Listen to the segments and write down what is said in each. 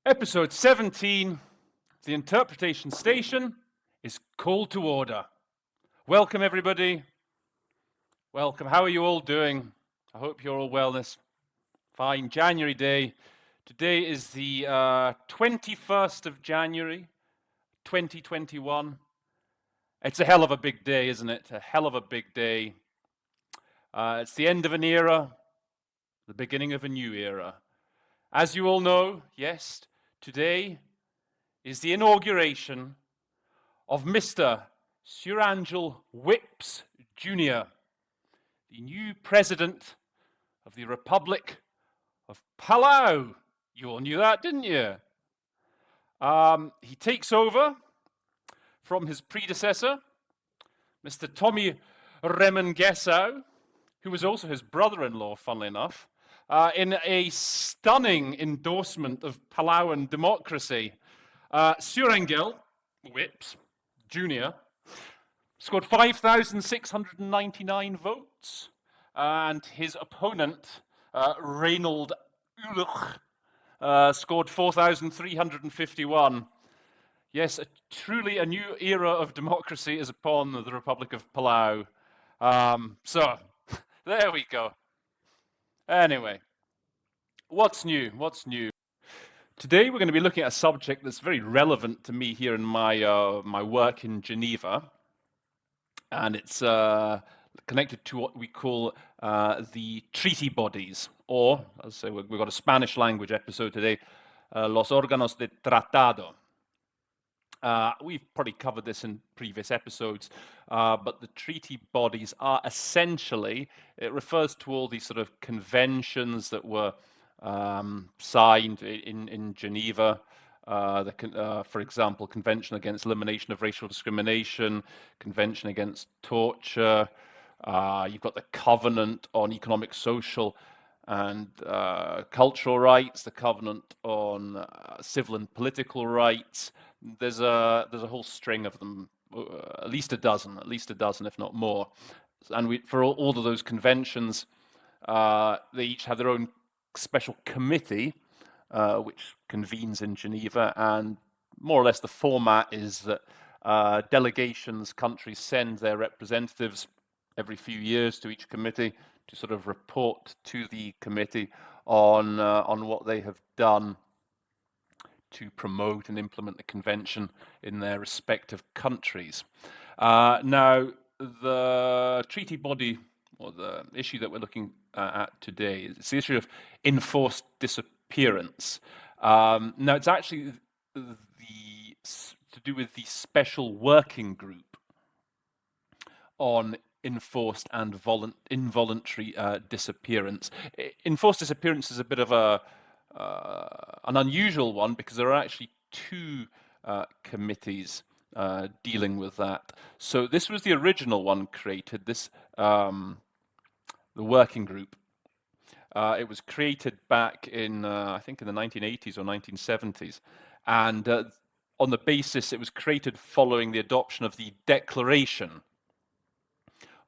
Episode 17, The Interpretation Station is called to order. Welcome, everybody. Welcome. How are you all doing? I hope you're all well this fine January day. Today is the 21st of January, 2021. It's a hell of a big day, isn't it? A hell of a big day. It's the end of an era, the beginning of a new era. As you all know, yes, today is the inauguration of Mr. Surangel Whips Jr., the new president of the Republic of Palau. You all knew that, didn't you? He takes over from his predecessor, Mr. Tommy Remengesau, who was also his brother-in-law, funnily enough, in a stunning endorsement of Palauan democracy. Surangel Whips Jr. scored 5,699 votes, and his opponent, Reynold Ulrich, scored 4,351. Yes, truly a new era of democracy is upon the Republic of Palau. So, there we go. Anyway, what's new? What's new? Today we're going to be looking at a subject that's very relevant to me here in my work in Geneva, and it's connected to what we call the treaty bodies, or, as I say, we've got a Spanish language episode today, los órganos de tratado. We've probably covered this in previous episodes, but the treaty bodies are essentially, it refers to all these sort of conventions that were signed in Geneva. For example, Convention Against Elimination of Racial Discrimination, Convention Against Torture. You've got the Covenant on Economic, Social, and Cultural Rights, the Covenant on Civil and Political Rights. There's a whole string of them, at least a dozen, if not more. And for all of those conventions, they each have their own special committee, which convenes in Geneva, and more or less the format is that delegations, countries send their representatives every few years to each committee to sort of report to the committee on what they have done to promote and implement the convention in their respective countries. Now, the treaty body, or the issue that we're looking at today, is the issue of enforced disappearance. Now, it's actually to do with the special working group on enforced and involuntary disappearance. Enforced disappearance is a bit of an unusual one because there are actually two committees dealing with that. So this was the original one created, the working group. It was created back in, I think in the 1980s or 1970s. And on the basis, it was created following the adoption of the Declaration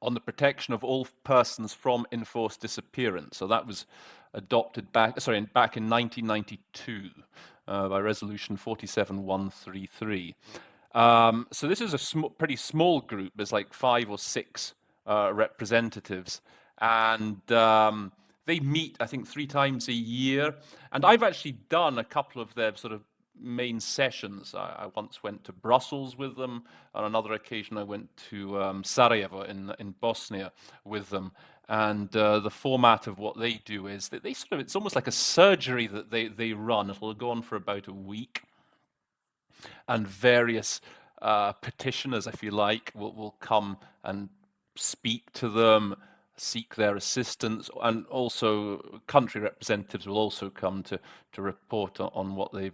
on the Protection of All Persons from Enforced Disappearance. So that was adopted back in 1992 by Resolution 47133. So this is a pretty small group. There's like 5 or 6 representatives, and they meet, I think, 3 times a year. And I've actually done a couple of their sort of main sessions. I once went to Brussels with them. On another occasion, I went to Sarajevo in Bosnia with them. And the format of what they do is that it's almost like a surgery that they run. It'll go on for about a week. And various petitioners, if you like, will come and speak to them, seek their assistance, and also country representatives will also come to report on what they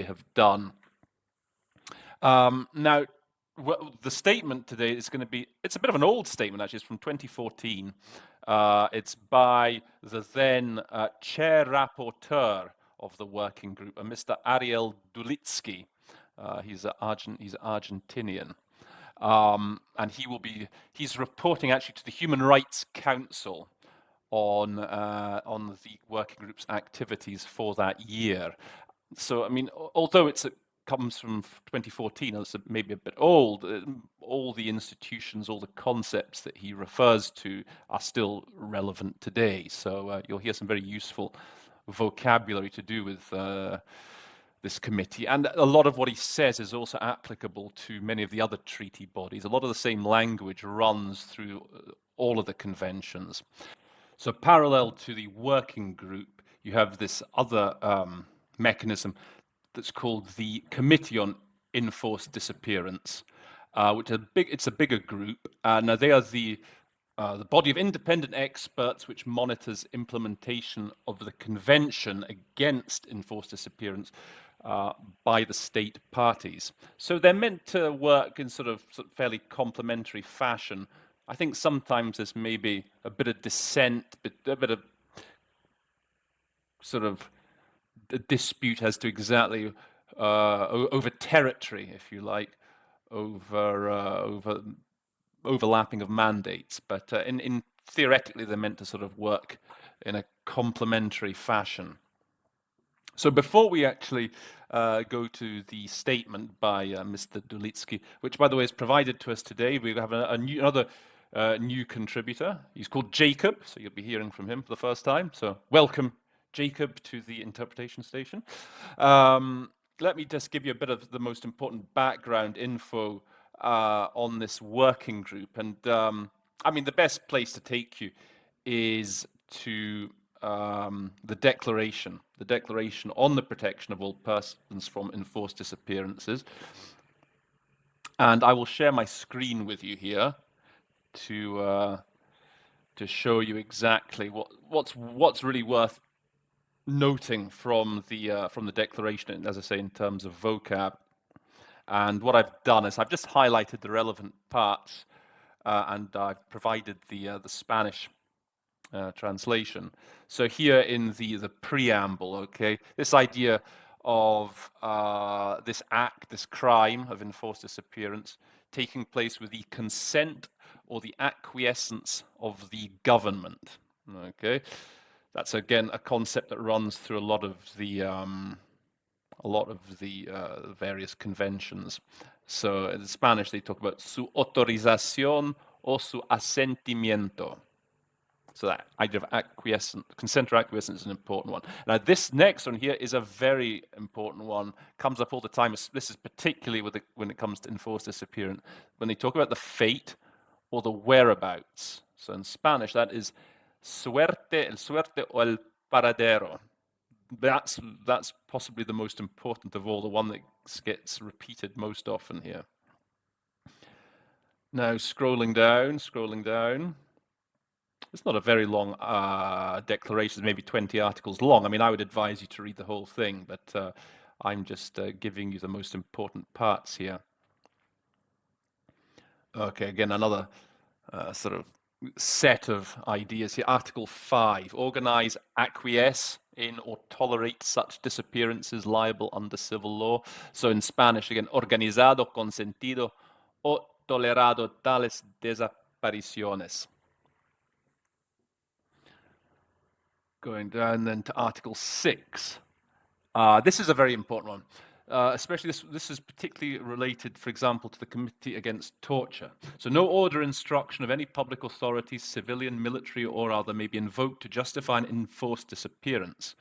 have done. Now, the statement today is going to be, it's a bit of an old statement actually, it's from 2014. It's by the then chair rapporteur of the working group, Mr. Ariel Dulitsky. He's Argentinian. And he's reporting actually to the Human Rights Council on the working group's activities for that year. So, I mean, although it comes from 2014, it's maybe a bit old, all the institutions, all the concepts that he refers to are still relevant today. So you'll hear some very useful vocabulary to do with this committee. And a lot of what he says is also applicable to many of the other treaty bodies. A lot of the same language runs through all of the conventions. So parallel to the working group, you have this other mechanism that's called the Committee on Enforced Disappearance, which it's a bigger group. Now they are the body of independent experts which monitors implementation of the Convention Against Enforced Disappearance by the state parties. So they're meant to work in sort of fairly complementary fashion. I think sometimes there's maybe a bit of dissent, a bit of sort of a dispute as to exactly over territory, if you like, over overlapping of mandates. But in theoretically, they're meant to sort of work in a complementary fashion. So before we actually go to the statement by Mr. Dulitsky, which, by the way, is provided to us today, we have another new contributor. He's called Jacob, so you'll be hearing from him for the first time. So welcome, Jacob, to the interpretation station. Let me just give you a bit of the most important background info on this working group. And I mean, the best place to take you is to the Declaration on the Protection of All Persons from Enforced Disappearances. And I will share my screen with you here to show you exactly what's really worth noting from the Declaration, as I say, in terms of vocab. And what I've done is I've just highlighted the relevant parts, and I've provided the Spanish translation. So here in the preamble, okay, this idea of this act, this crime of enforced disappearance taking place with the consent or the acquiescence of the government. Okay, that's again a concept that runs through a lot of the various conventions. So in Spanish they talk about su autorización o su asentimiento. So that idea of acquiescence, consent or acquiescence is an important one. Now this next one here is a very important one, comes up all the time. This is particularly when it comes to enforced disappearance, when they talk about the fate or the whereabouts. So in Spanish that is el suerte o el paradero. That's possibly the most important of all, the one that gets repeated most often here. Now scrolling down. It's not a very long declaration, maybe 20 articles long. I mean, I would advise you to read the whole thing, but I'm just giving you the most important parts here. Okay, again, another sort of set of ideas here. Article 5, organize, acquiesce in or tolerate such disappearances liable under civil law. So in Spanish, again, organizado, consentido o tolerado tales desapariciones. Going down then to Article 6. This is a very important one. Especially this is particularly related, for example, to the Committee Against Torture. So no order or instruction of any public authority, civilian, military, or other may be invoked to justify an enforced disappearance.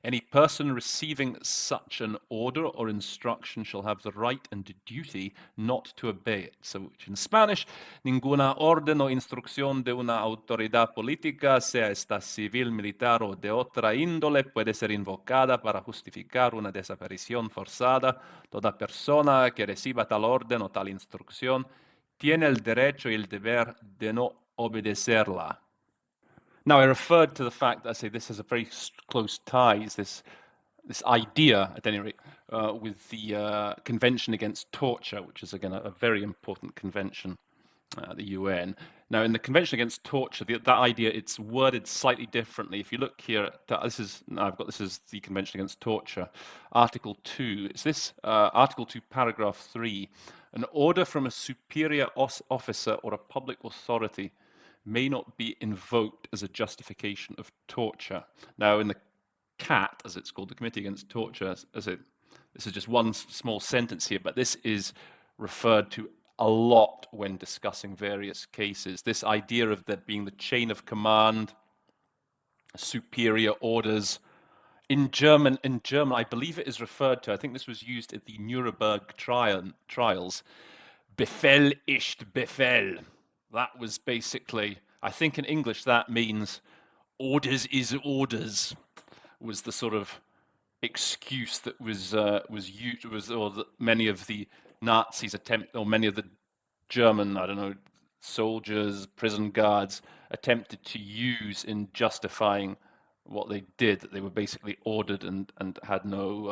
Any person receiving such an order or instruction shall have the right and duty not to obey it. So, which in Spanish, ninguna orden o instrucción de una autoridad política, sea esta civil, militar o de otra índole, puede ser invocada para justificar una desaparición forzada. Toda persona que reciba tal orden o tal instrucción tiene el derecho y el deber de no obedecerla. Now, I referred to the fact that I say this has a very close ties, this idea, at any rate, with the Convention Against Torture, which is, again, a very important convention at the UN. Now, in the Convention Against Torture, that idea, it's worded slightly differently. If you look here, this is the Convention Against Torture, Article 2. It's this, Article 2, Paragraph 3. An order from a superior officer or a public authority may not be invoked as a justification of torture. Now, in the CAT, as it's called, the Committee Against Torture, this is just one small sentence here, but this is referred to a lot when discussing various cases. This idea of there being the chain of command, superior orders. In German, I believe it is referred to, I think this was used at the Nuremberg trials, Befehl ist Befehl. That was basically, I think in English that means orders is orders, was the sort of excuse that was used, or that many of the Nazis or many of the German, I don't know, soldiers, prison guards attempted to use in justifying what they did, that they were basically ordered and had no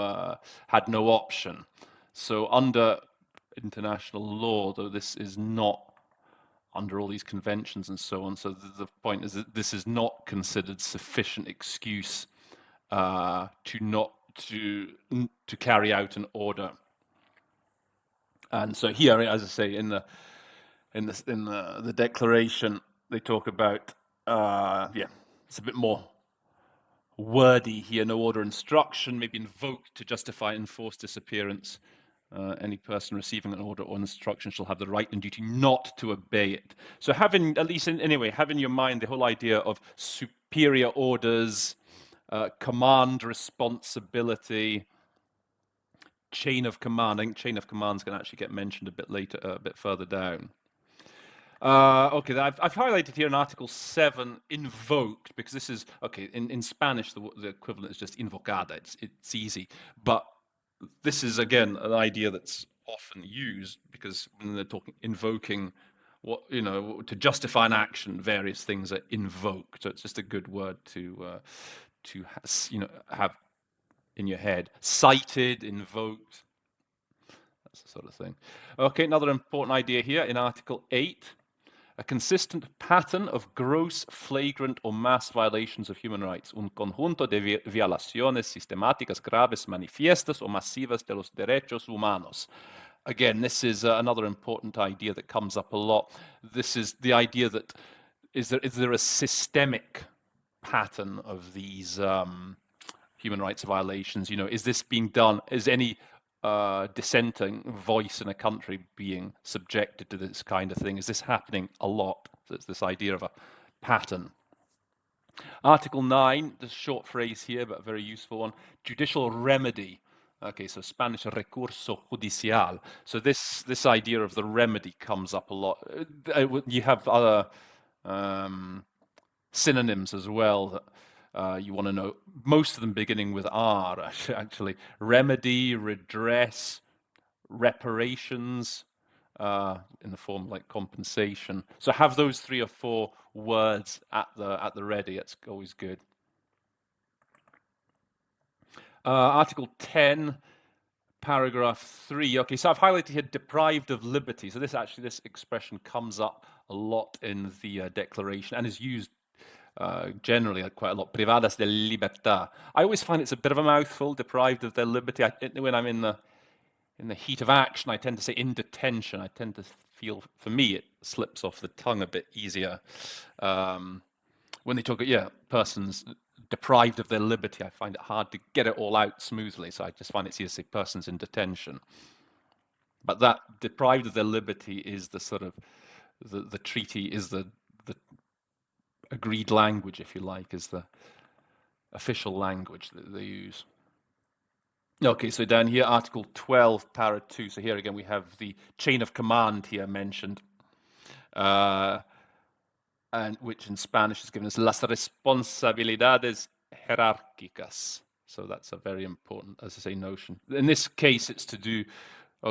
option. So under international law, though this is not under all these conventions and so on, so the point is that this is not considered sufficient excuse to carry out an order. And so here, as I say, in the declaration, they talk about it's a bit more wordy here. No order, instruction may be invoked to justify enforced disappearance. Any person receiving an order or instruction shall have the right and duty not to obey it. So having, at least anyway, have in your mind the whole idea of superior orders, command responsibility, chain of command. I think chain of command is going to actually get mentioned a bit later, a bit further down. Okay, I've highlighted here in Article 7, invoked, because this is, okay, in Spanish, the equivalent is just invocada. It's easy. But this is, again, an idea that's often used, because when they're talking invoking, to justify an action, various things are invoked. So it's just a good word to have in your head. Cited, invoked, that's the sort of thing. Okay, another important idea here in Article 8. A consistent pattern of gross, flagrant, or mass violations of human rights. Un conjunto de violaciones sistemáticas, graves, manifiestas, o masivas de los derechos humanos. Again, this is another important idea that comes up a lot. This is the idea that is there a systemic pattern of these human rights violations? Is this being done? Is any dissenting voice in a country being subjected to this kind of thing? Is this happening a lot? So it's this idea of a pattern. Article 9, there's a short phrase here, but a very useful one. Judicial remedy. Okay, so Spanish recurso judicial. So this idea of the remedy comes up a lot. You have other synonyms as well that you want to know, most of them beginning with R, actually. Remedy, redress, reparations, in the form like compensation. So have those 3 or 4 words at the ready. It's always good. Article 10, paragraph 3. Okay, so I've highlighted here deprived of liberty. So this expression comes up a lot in the declaration and is used generally quite a lot. Privadas de libertad. I always find it's a bit of a mouthful, deprived of their liberty. When I'm in the heat of action, I tend to say in detention. I tend to feel, for me, it slips off the tongue a bit easier. When they talk about, persons deprived of their liberty, I find it hard to get it all out smoothly. So I just find it easier to say persons in detention. But that deprived of their liberty is the sort of, the treaty is the agreed language, if you like, is the official language that they use. Okay, so down here, Article 12, para 2. So here again, we have the chain of command here mentioned, and which in Spanish is given as las responsabilidades jerárquicas. So that's a very important, as I say, notion. In this case, it's to do,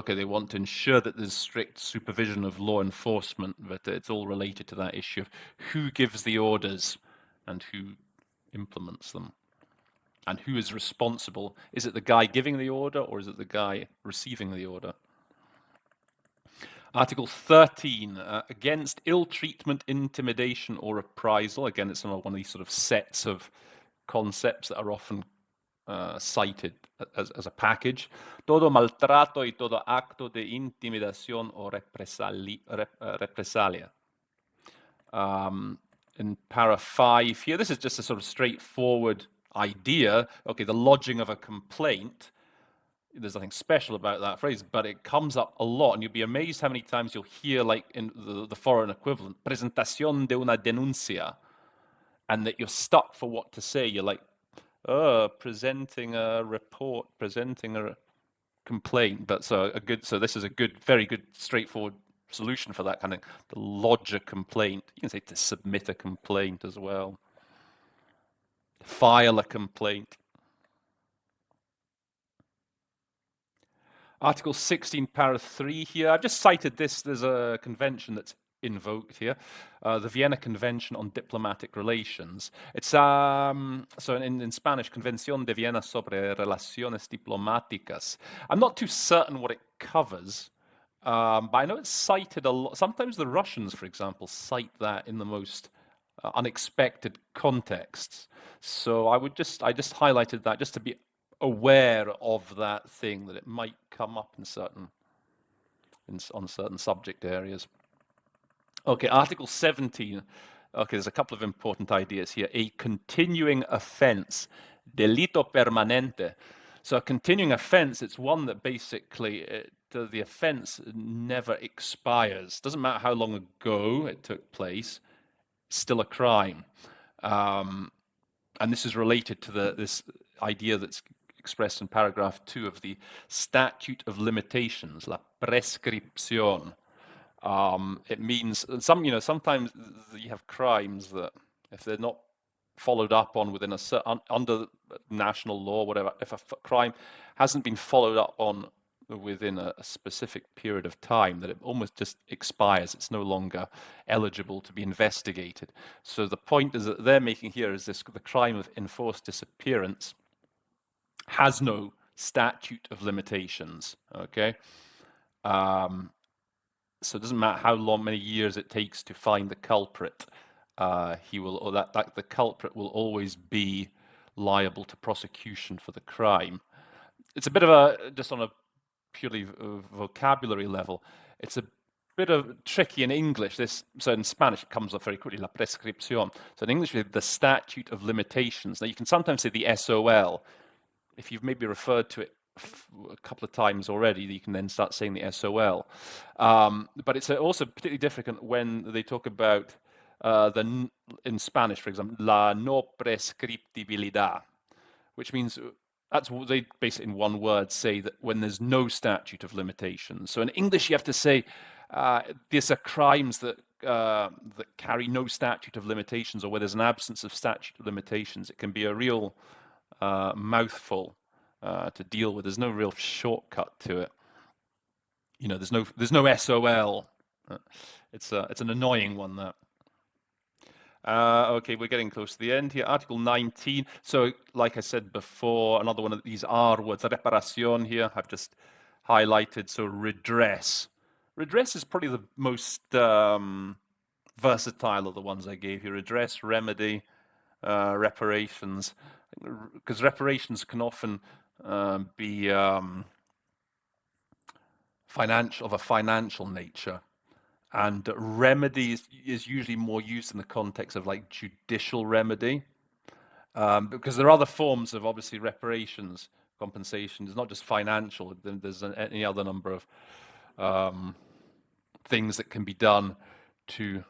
they want to ensure that there's strict supervision of law enforcement, but it's all related to that issue of who gives the orders and who implements them. And who is responsible? Is it the guy giving the order, or is it the guy receiving the order? Article 13, against ill treatment, intimidation, or reprisal. Again, it's another one of these sort of sets of concepts that are often cited as a package. Todo maltrato y todo acto de intimidación o represalia. In para 5 here, this is just a sort of straightforward idea. Okay, the lodging of a complaint. There's nothing special about that phrase, but it comes up a lot, and you'll be amazed how many times you'll hear, like in the foreign equivalent, presentación de una denuncia, and that you're stuck for what to say. You're like, presenting a report, presenting a complaint. But so this is a good, very good, straightforward solution for that kind of to lodge a complaint. You can say to submit a complaint as well, file a complaint. Article 16, para 3 here. I've just cited this. There's a convention that's invoked here, the Vienna Convention on Diplomatic Relations. It's so in Spanish, Convención de Viena sobre Relaciones Diplomáticas. I'm not too certain what it covers, but I know it's cited a lot. Sometimes the Russians, for example, cite that in the most unexpected contexts. So I just highlighted that just to be aware of that thing, that it might come up on certain subject areas. Okay, Article 17. Okay, there's a couple of important ideas here. A continuing offense, delito permanente. So a continuing offense, it's one that basically the offense never expires. Doesn't matter how long ago it took place, still a crime. And this is related to this idea that's expressed in paragraph 2 of the statute of limitations, la prescripción. It means sometimes you have crimes that if they're not followed up on within under national law, whatever, if a crime hasn't been followed up on within a specific period of time, that it almost just expires. It's no longer eligible to be investigated. So the point is that they're making here is the crime of enforced disappearance has no statute of limitations. Okay, so it doesn't matter how many years it takes to find the culprit. The culprit will always be liable to prosecution for the crime. It's a bit of just on a purely vocabulary level, it's a bit of tricky in English. So in Spanish it comes up very quickly, la prescripción. So in English, the statute of limitations. Now you can sometimes say the SOL. If you've maybe referred to it a couple of times already, you can then start saying the SOL. But it's also particularly difficult when they talk about in Spanish, for example, la no prescriptibilidad, which means they basically in one word say that when there's no statute of limitations. So in English, you have to say these are crimes that carry no statute of limitations, or where there's an absence of statute of limitations. It can be a real mouthful to deal with. There's no real shortcut to it. There's no SOL. It's an annoying one, that. Okay, we're getting close to the end here. Article 19. So, like I said before, another one of these R words, reparación here, I've just highlighted. So, redress. Redress is probably the most versatile of the ones I gave you. Redress, remedy, reparations. Because reparations can often be of a financial nature. And remedy is usually more used in the context of like judicial remedy, because there are other forms of obviously reparations, compensation. It's not just financial. There's any other number of things that can be done to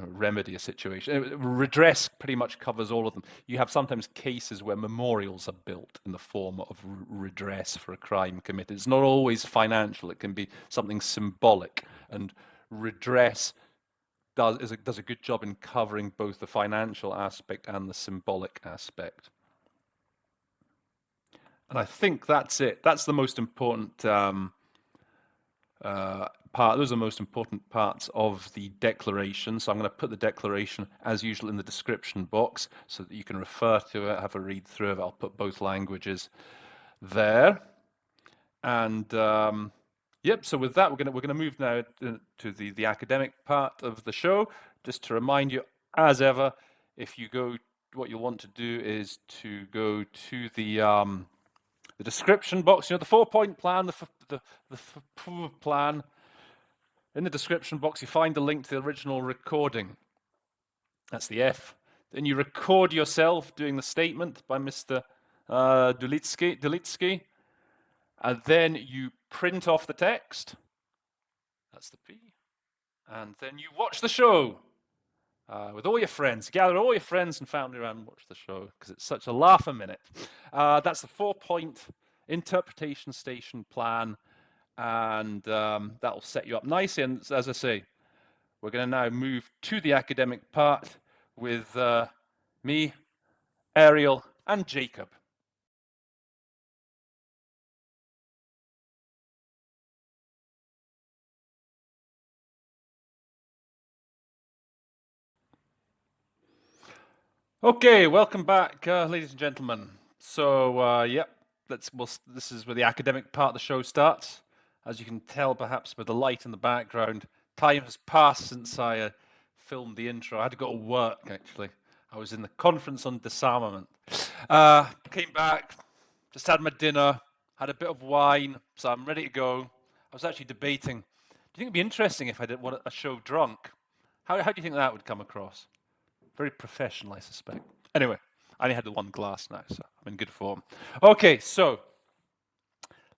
remedy a situation. Redress pretty much covers all of them. You have sometimes cases where memorials are built in the form of redress for a crime committed. It's not always financial. It can be something symbolic, and redress does a good job in covering both the financial aspect and the symbolic aspect. And I think that's it. That's the most important part. Those are the most important parts of the declaration. So I'm going to put the declaration, as usual, in the description box so that you can refer to it, have a read through of it. I'll put both languages there. And yep. So with that, we're going to move now to the academic part of the show. Just to remind you, as ever, if you go, what you'll want to do is to go to the description box. The 4-point plan, the plan. In the description box, you find the link to the original recording. That's the F. Then you record yourself doing the statement by Mr. Dulitsky, and then you print off the text. That's the P. And then you watch the show with all your friends. Gather all your friends and family around and watch the show because it's such a laugh a minute. That's the 4-point interpretation station plan, and that'll set you up nicely. And as I say, we're going to now move to the academic part with me, Ariel, and Jacob. Okay, welcome back, ladies and gentlemen. So, this is where the academic part of the show starts. As you can tell, perhaps with the light in the background, time has passed since I filmed the intro. I had to go to work, actually. I was in the conference on disarmament. Came back, just had my dinner, had a bit of wine, so I'm ready to go. I was actually debating, do you think it'd be interesting if I did a show drunk? How do you think that would come across? Very professional, I suspect. Anyway, I only had the one glass now, so I'm in good form. Okay, so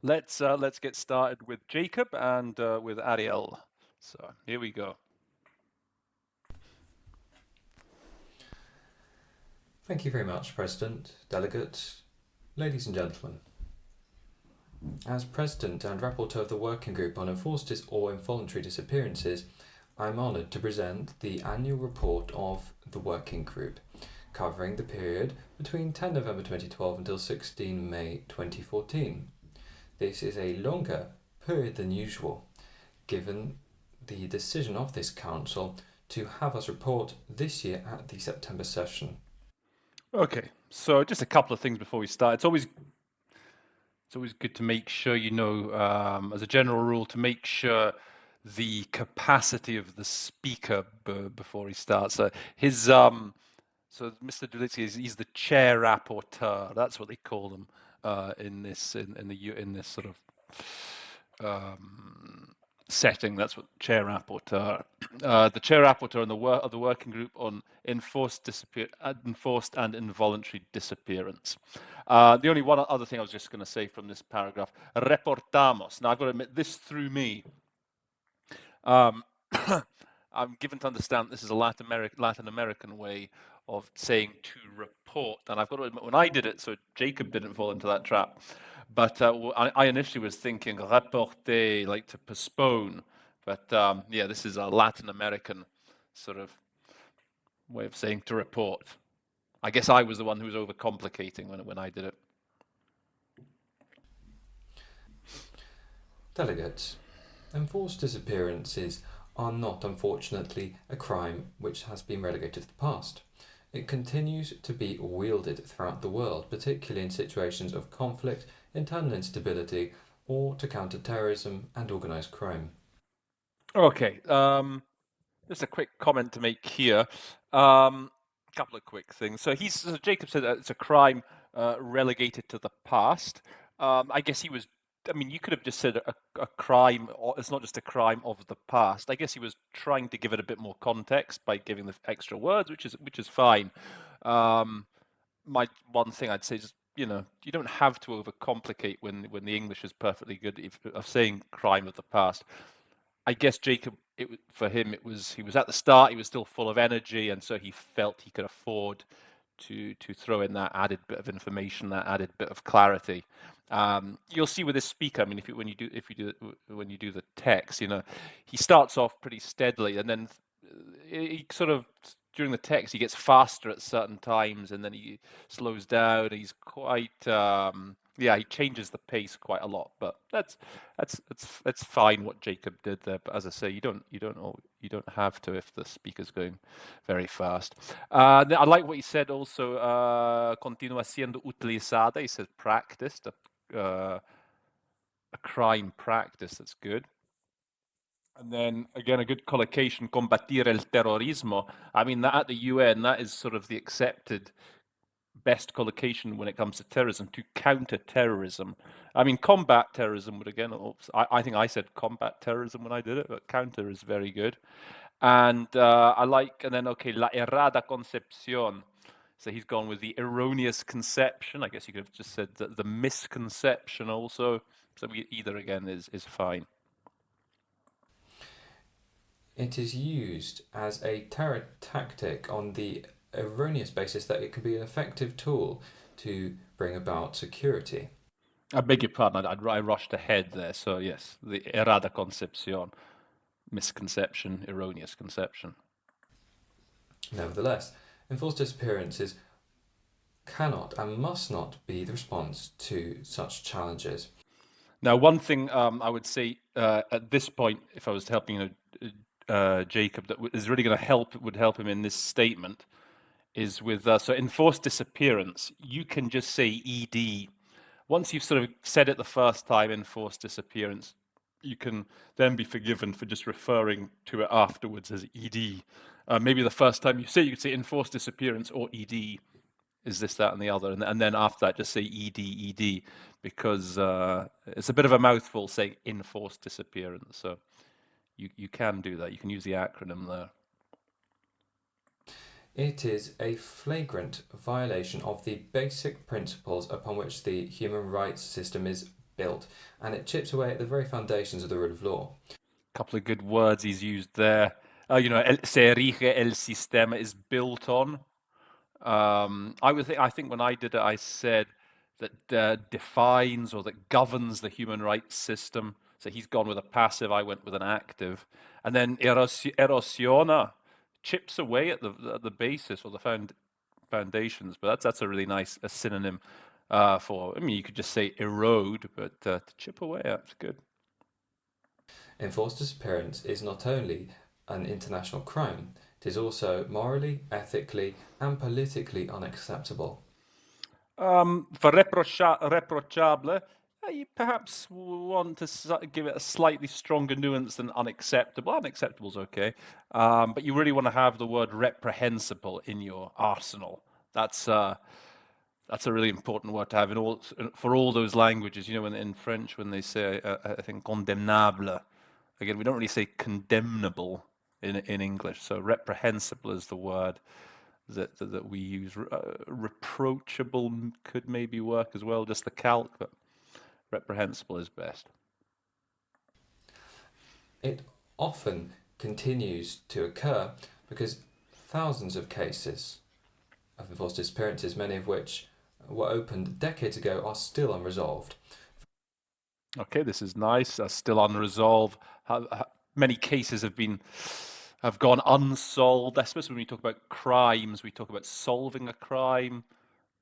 let's get started with Jacob and with Ariel. So here we go. Thank you very much, President, delegates, ladies and gentlemen. As President and Rapporteur of the Working Group on Enforced or Involuntary Disappearances, I am honoured to present the annual report of the Working Group, covering the period between 10 November 2012 until 16 May 2014. This is a longer period than usual, given the decision of this Council to have us report this year at the September session. Okay, so just a couple of things before we start. It's always good to make sure, as a general rule, to make sure the capacity of the speaker before he starts. So Mr. Dulitsky he's the chair rapporteur. That's what they call them in this sort of setting. That's what chair rapporteur. The chair rapporteur of the working group on enforced and involuntary disappearance. The only one other thing I was just going to say from this paragraph: reportamos. Now I've got to admit this through me. I'm given to understand this is a Latin American way of saying to report, and I've got to admit when I did it, so Jacob didn't fall into that trap. But I initially was thinking reporter, like to postpone. But this is a Latin American sort of way of saying to report. I guess I was the one who was overcomplicating when I did it. Delegates, enforced disappearances are not, unfortunately, a crime which has been relegated to the past. It continues to be wielded throughout the world, particularly in situations of conflict, internal instability, or to counter terrorism and organised crime. Okay, just a quick comment to make here. Couple of quick things. So Jacob said that it's a crime relegated to the past. I guess he was. I mean, you could have just said a crime. It's not just a crime of the past. I guess he was trying to give it a bit more context by giving the extra words, which is fine. My one thing I'd say is, you don't have to overcomplicate when the English is perfectly good of saying crime of the past. I guess Jacob, for him, he was at the start, he was still full of energy, and so he felt he could afford to throw in that added bit of information, that added bit of clarity. You'll see with this speaker. I mean, when you do the text, he starts off pretty steadily, and then he sort of during the text he gets faster at certain times, and then he slows down. He's quite he changes the pace quite a lot, but that's fine what Jacob did there. But as I say, you don't have to if the speaker's going very fast. I like what he said also. Continua siendo utilizada. He said practiced, a crime practice. That's good. And then again, a good collocation, combatir el terrorismo. I mean, that at the UN, that is sort of the accepted best collocation when it comes to terrorism, to counter terrorism. I mean, combat terrorism would again, I think I said combat terrorism when I did it, but counter is very good. And I like, and then, okay, la errada concepción. So he's gone with the erroneous conception. I guess you could have just said the misconception also. So either again is fine. It is used as a terror tactic on the erroneous basis that it can be an effective tool to bring about security. I beg your pardon, I rushed ahead there. So yes, the errada concepción, misconception, erroneous conception. Nevertheless, enforced disappearances cannot and must not be the response to such challenges. Now, one thing I would say at this point, if I was helping Jacob, that is really going to would help him in this statement, is with so enforced disappearance. You can just say ed. Once you've sort of said it the first time, enforced disappearance, you can then be forgiven for just referring to it afterwards as ed. Maybe the first time you could say enforced disappearance or ed. Is this, that, and the other, and then after that, just say ed, because it's a bit of a mouthful saying enforced disappearance. So you can do that. You can use the acronym there. It is a flagrant violation of the basic principles upon which the human rights system is built, and it chips away at the very foundations of the rule of law. A couple of good words he's used there. Se erige el sistema is built on. I think when I did it, I said that defines or that governs the human rights system. So he's gone with a passive, I went with an active. And then erosiona chips away at the basis or the foundations. But that's a really nice synonym for. I mean, you could just say erode, but to chip away, that's good. Enforced disappearance is not only an international crime, it is also morally, ethically, and politically unacceptable. For reprochable, you perhaps want to give it a slightly stronger nuance than unacceptable. Unacceptable is okay, but you really want to have the word reprehensible in your arsenal. That's a really important word to have for all those languages. You know, in French, when they say, I think, condemnable, again, we don't really say condemnable in English. So reprehensible is the word that we use. Reproachable could maybe work as well, just the calc, but reprehensible is best. It often continues to occur because thousands of cases of enforced disappearances, many of which were opened decades ago, are still unresolved. Okay, this is nice. Still unresolved. Many cases have gone unsolved. I suppose when we talk about crimes, we talk about solving a crime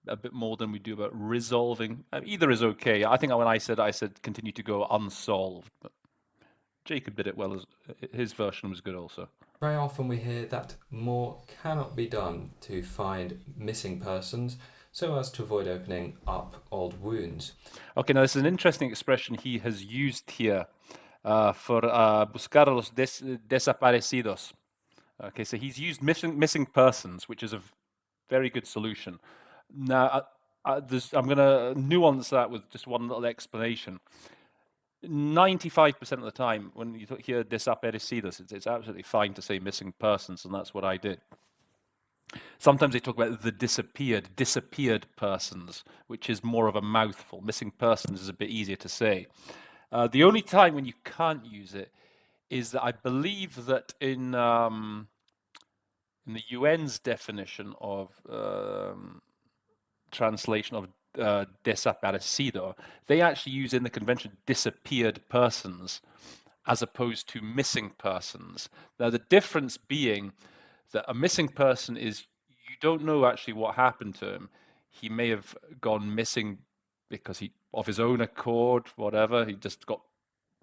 a bit more than we do about resolving. Either is okay. I think when I said continue to go unsolved, but Jacob did it well. His version was good also. Very often we hear that more cannot be done to find missing persons so as to avoid opening up old wounds. Okay, now this is an interesting expression he has used here for buscar a los desaparecidos. Okay, so he's used missing persons, which is a very good solution. Now, I'm going to nuance that with just one little explanation. 95% of the time, when you hear desaparecidos, it's absolutely fine to say missing persons, and that's what I did. Sometimes they talk about the disappeared persons, which is more of a mouthful. Missing persons is a bit easier to say. The only time when you can't use it is that I believe that in the UN's definition of translation of desaparecido, they actually use in the convention disappeared persons as opposed to missing persons. Now, the difference being that a missing person is you don't know actually what happened to him. He may have gone missing because of his own accord, whatever, he just got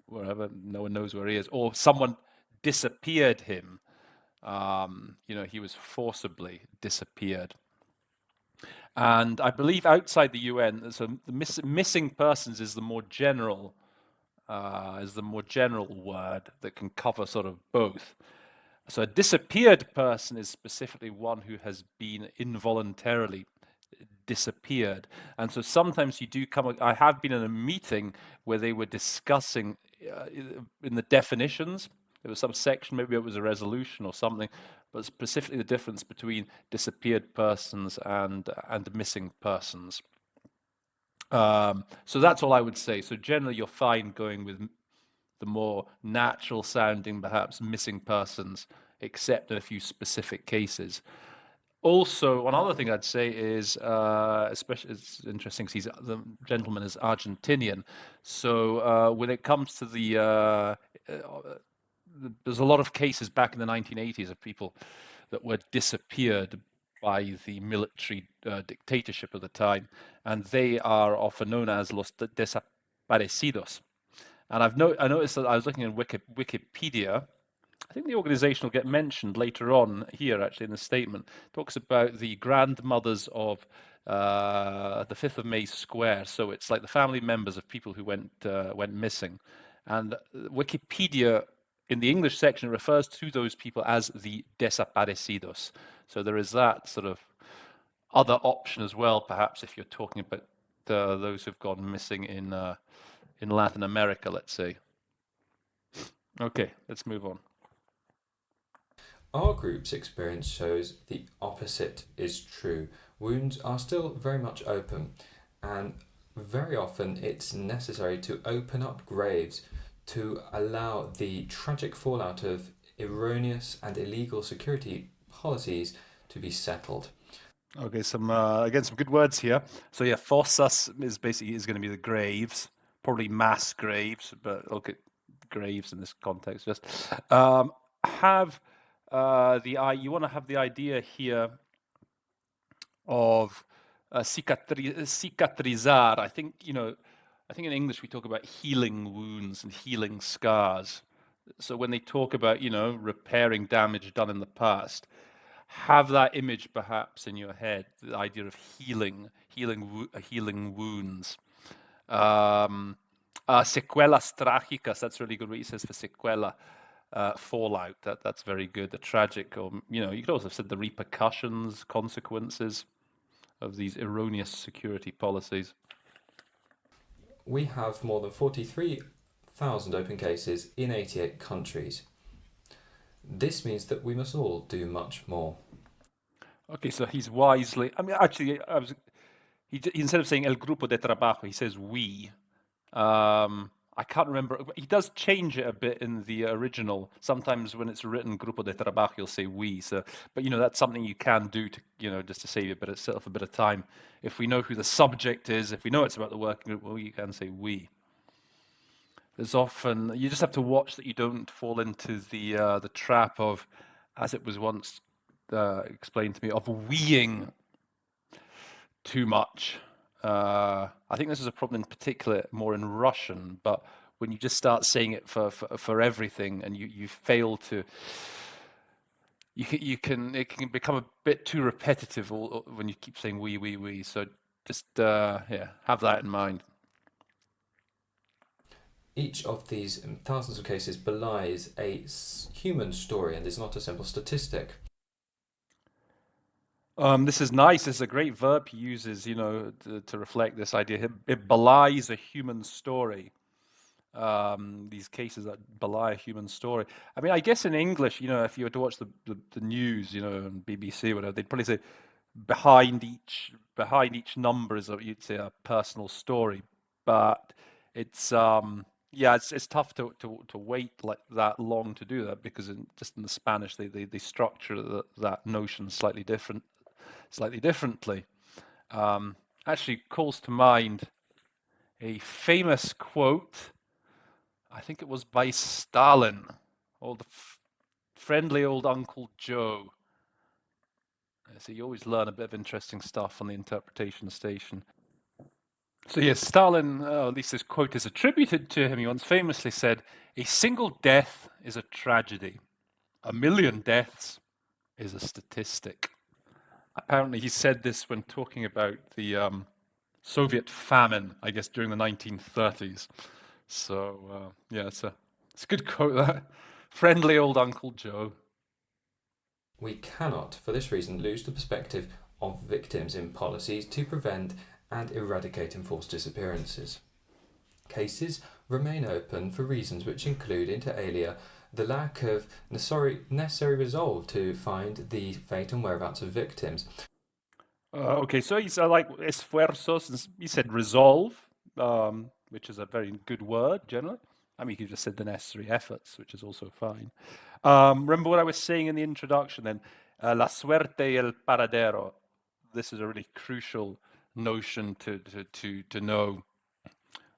wherever, no one knows where he is, or someone disappeared him. He was forcibly disappeared. And I believe outside the UN, so the missing persons is the more general word that can cover sort of both. So a disappeared person is specifically one who has been involuntarily disappeared. And so sometimes you do I have been in a meeting where they were discussing in the definitions. There was some section, maybe it was a resolution or something, but specifically the difference between disappeared persons and missing persons. So that's all I would say. So generally, you're fine going with the more natural sounding, perhaps missing persons, except in a few specific cases. Also, one other thing I'd say is, especially it's interesting because the gentleman is Argentinian. So when it comes to there's a lot of cases back in the 1980s of people that were disappeared by the military dictatorship of the time, and they are often known as los desaparecidos. And I noticed that I was looking in Wikipedia. I think the organization will get mentioned later on here, actually, in the statement. It talks about the grandmothers of the 5th of May Square. So it's like the family members of people who went missing. And Wikipedia, in the English section, refers to those people as the desaparecidos. So there is that sort of other option as well, perhaps, if you're talking about those who've gone missing in Latin America, let's say. Okay, let's move on. Our group's experience shows the opposite is true. Wounds are still very much open, and very often it's necessary to open up graves to allow the tragic fallout of erroneous and illegal security policies to be settled. Okay, again some good words here. So yeah, fossas is going to be the graves, probably mass graves, but look at graves in this context. Just have you want to have the idea here of cicatrizar. I think in English we talk about healing wounds and healing scars. So when they talk about repairing damage done in the past, have that image perhaps in your head, the idea of healing wounds. Secuelas trágicas, that's really good what he says for sequela. Fallout, that's very good. The tragic, or you could also have said the repercussions, consequences of these erroneous security policies. We have more than 43,000 open cases in 88 countries. This means that we must all do much more. Okay, so he's wisely. I mean, actually, instead of saying el grupo de trabajo, he says we. I can't remember. He does change it a bit in the original. Sometimes when it's written grupo de trabajo, he'll say we. So, but that's something you can do to just to save yourself a bit of time. If we know who the subject is, if we know it's about the working group, well, you can say we. There's often you just have to watch that you don't fall into the trap of, as it was once explained to me, of weeing too much. I think this is a problem in particular more in Russian, but when you just start saying it for everything and you fail to, it can become a bit too repetitive when you keep saying we. So just have that in mind. Each of these thousands of cases belies a human story and is not a simple statistic. This is nice. It's a great verb he uses, to reflect this idea. It belies a human story. These cases that belie a human story. I mean, I guess in English, if you were to watch the news, on BBC or whatever, they'd probably say behind each number is you'd say a personal story. But it's it's tough to wait like that long to do that because just in the Spanish they structure that notion slightly differently. Actually calls to mind a famous quote. I think it was by Stalin, friendly old Uncle Joe. So you always learn a bit of interesting stuff on the interpretation station. So yes, Stalin, at least this quote is attributed to him. He once famously said, "A single death is a tragedy. 1,000,000 deaths is a statistic." Apparently he said this when talking about the Soviet famine, I guess, during the 1930s. So, it's a good quote, that. Friendly old Uncle Joe. We cannot, for this reason, lose the perspective of victims in policies to prevent and eradicate enforced disappearances. Cases remain open for reasons which include, inter alia, the lack of necessary resolve to find the fate and whereabouts of victims. Okay, so he's like esfuerzos. He said resolve, which is a very good word generally. I mean, he just said the necessary efforts, which is also fine. Remember what I was saying in the introduction then? La suerte y el paradero. This is a really crucial notion to know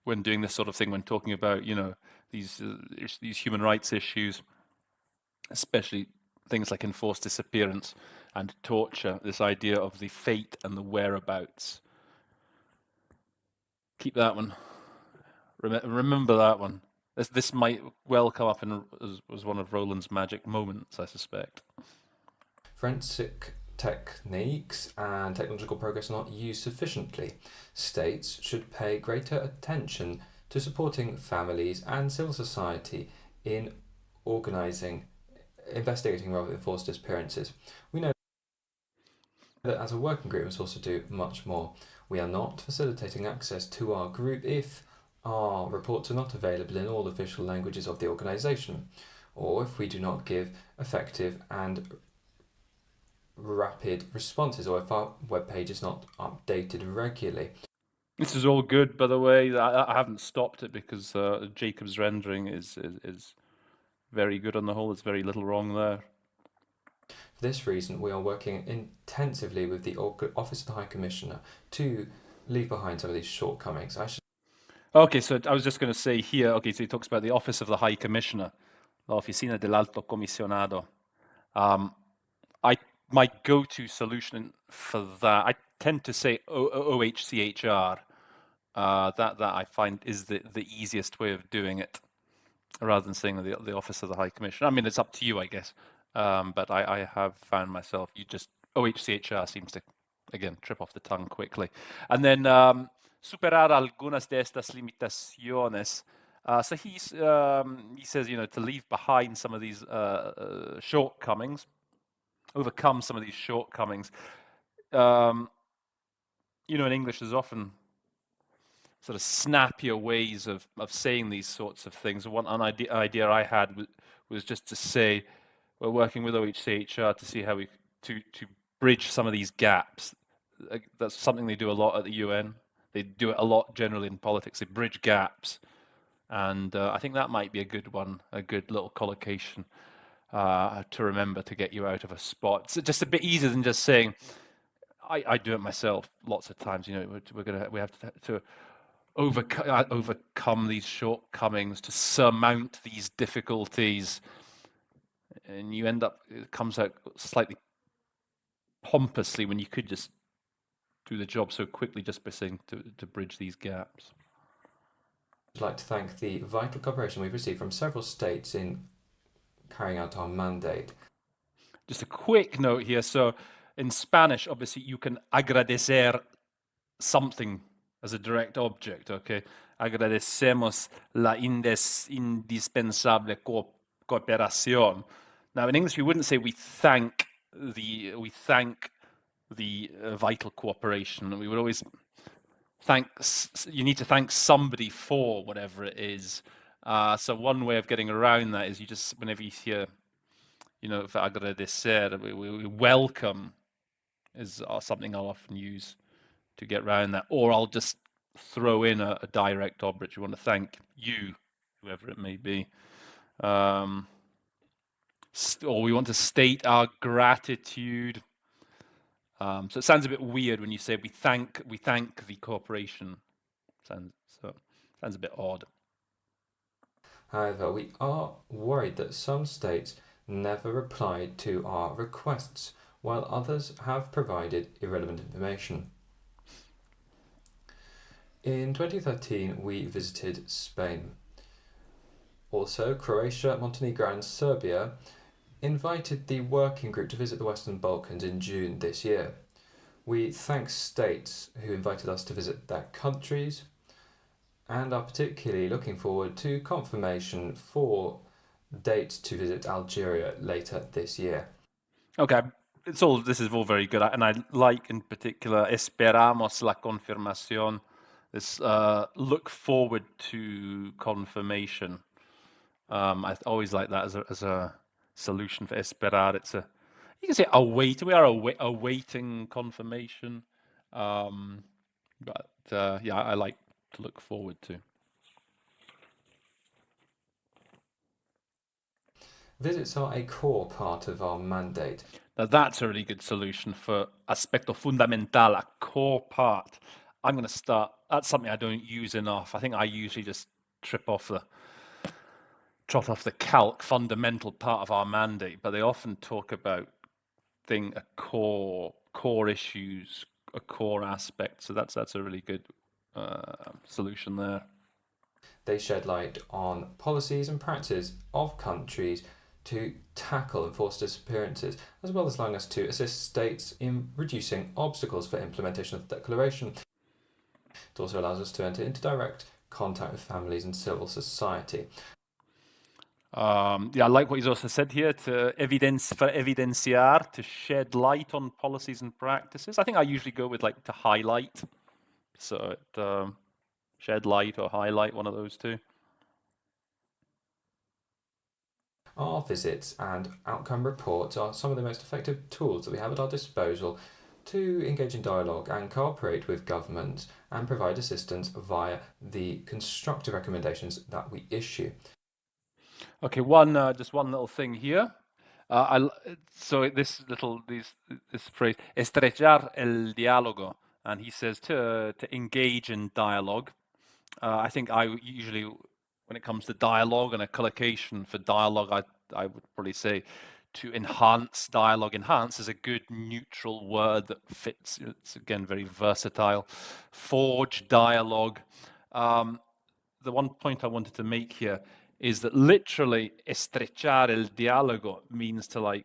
when doing this sort of thing, when talking about, you know, these human rights issues, especially things like enforced disappearance and torture, this idea of the fate and the whereabouts. Keep that one. Remember that one. This might well come up as one of Roland's magic moments, I suspect. Forensic techniques and technological progress are not used sufficiently. States should pay greater attention to supporting families and civil society in investigating enforced disappearances. We know that as a working group, we must also do much more. We are not facilitating access to our group if our reports are not available in all official languages of the organisation, or if we do not give effective and rapid responses, or if our webpage is not updated regularly. This is all good, by the way. I haven't stopped it because Jacob's rendering is very good on the whole. There's very little wrong there. For this reason, we are working intensively with the Office of the High Commissioner to leave behind some of these shortcomings. Okay, so I was just going to say here, okay, so he talks about the Office of the High Commissioner, la Oficina del Alto Comisionado. My go-to solution for that, I tend to say OHCHR. That I find is the easiest way of doing it, rather than saying the Office of the High Commissioner. I mean, it's up to you, I guess. But I have found myself, OHCHR seems to, again, trip off the tongue quickly. And then superar algunas de estas limitaciones. So he says, you know, to leave behind some of these shortcomings, overcome some of these shortcomings. You know, in English, there's often sort of snappier ways of saying these sorts of things. One idea I had was just to say we're working with OHCHR to see how we to bridge some of these gaps. That's something they do a lot at the UN. They do it a lot generally in politics. They bridge gaps, and I think that might be a good one, a good little collocation to remember to get you out of a spot. It's just a bit easier than just saying. I do it myself lots of times. You know, we have to overcome these shortcomings, to surmount these difficulties, and you end up, it comes out slightly pompously when you could just do the job so quickly just by saying to bridge these gaps. I'd like to thank the vital cooperation we've received from several states in carrying out our mandate. Just a quick note here. So in Spanish, obviously, you can agradecer something as a direct object, okay? Agradecemos la indispensable cooperación. Now, in English, we wouldn't say we thank the vital cooperation. We would always you need to thank somebody for whatever it is. So one way of getting around that is you just, whenever you hear, you know, for agradecer, we welcome is something I'll often use to get around that. Or I'll just throw in a direct object. We want to thank you, whoever it may be. Or we want to state our gratitude. So it sounds a bit weird when you say we thank the corporation. Sounds a bit odd. However, we are worried that some states never replied to our requests, while others have provided irrelevant information. In 2013, we visited Spain. Also, Croatia, Montenegro, and Serbia invited the working group to visit the Western Balkans in June this year. We thank states who invited us to visit their countries and are particularly looking forward to confirmation for dates to visit Algeria later this year. Okay, this is all very good, and I like in particular esperamos la confirmación. This look forward to confirmation. I always like that as a solution for esperar. You can say await. We are awaiting confirmation, but yeah, I like to look forward to. Visits are a core part of our mandate. Now that's a really good solution for aspecto fundamental, a core part. I'm going to start. That's something I don't use enough. I think I usually just trot off the calc fundamental part of our mandate, but they often talk about a core issues, a core aspect. So that's a really good solution there. They shed light on policies and practices of countries to tackle enforced disappearances, as well as allowing us to assist states in reducing obstacles for implementation of the declaration. It also allows us to enter into direct contact with families and civil society. Yeah, I like what he's also said here to evidenciar, to shed light on policies and practices. I think I usually go with like to highlight. So shed light or highlight, one of those two. Our visits and outcome reports are some of the most effective tools that we have at our disposal to engage in dialogue and cooperate with governments and provide assistance via the constructive recommendations that we issue. Okay, just one little thing here. So this phrase, estrechar el diálogo, and he says to engage in dialogue. I think I usually, when it comes to dialogue and a collocation for dialogue, I would probably say to enhance dialogue. Enhance is a good neutral word that fits. It's again very versatile. Forge dialogue. The one point I wanted to make here is that literally estrechar el diálogo means to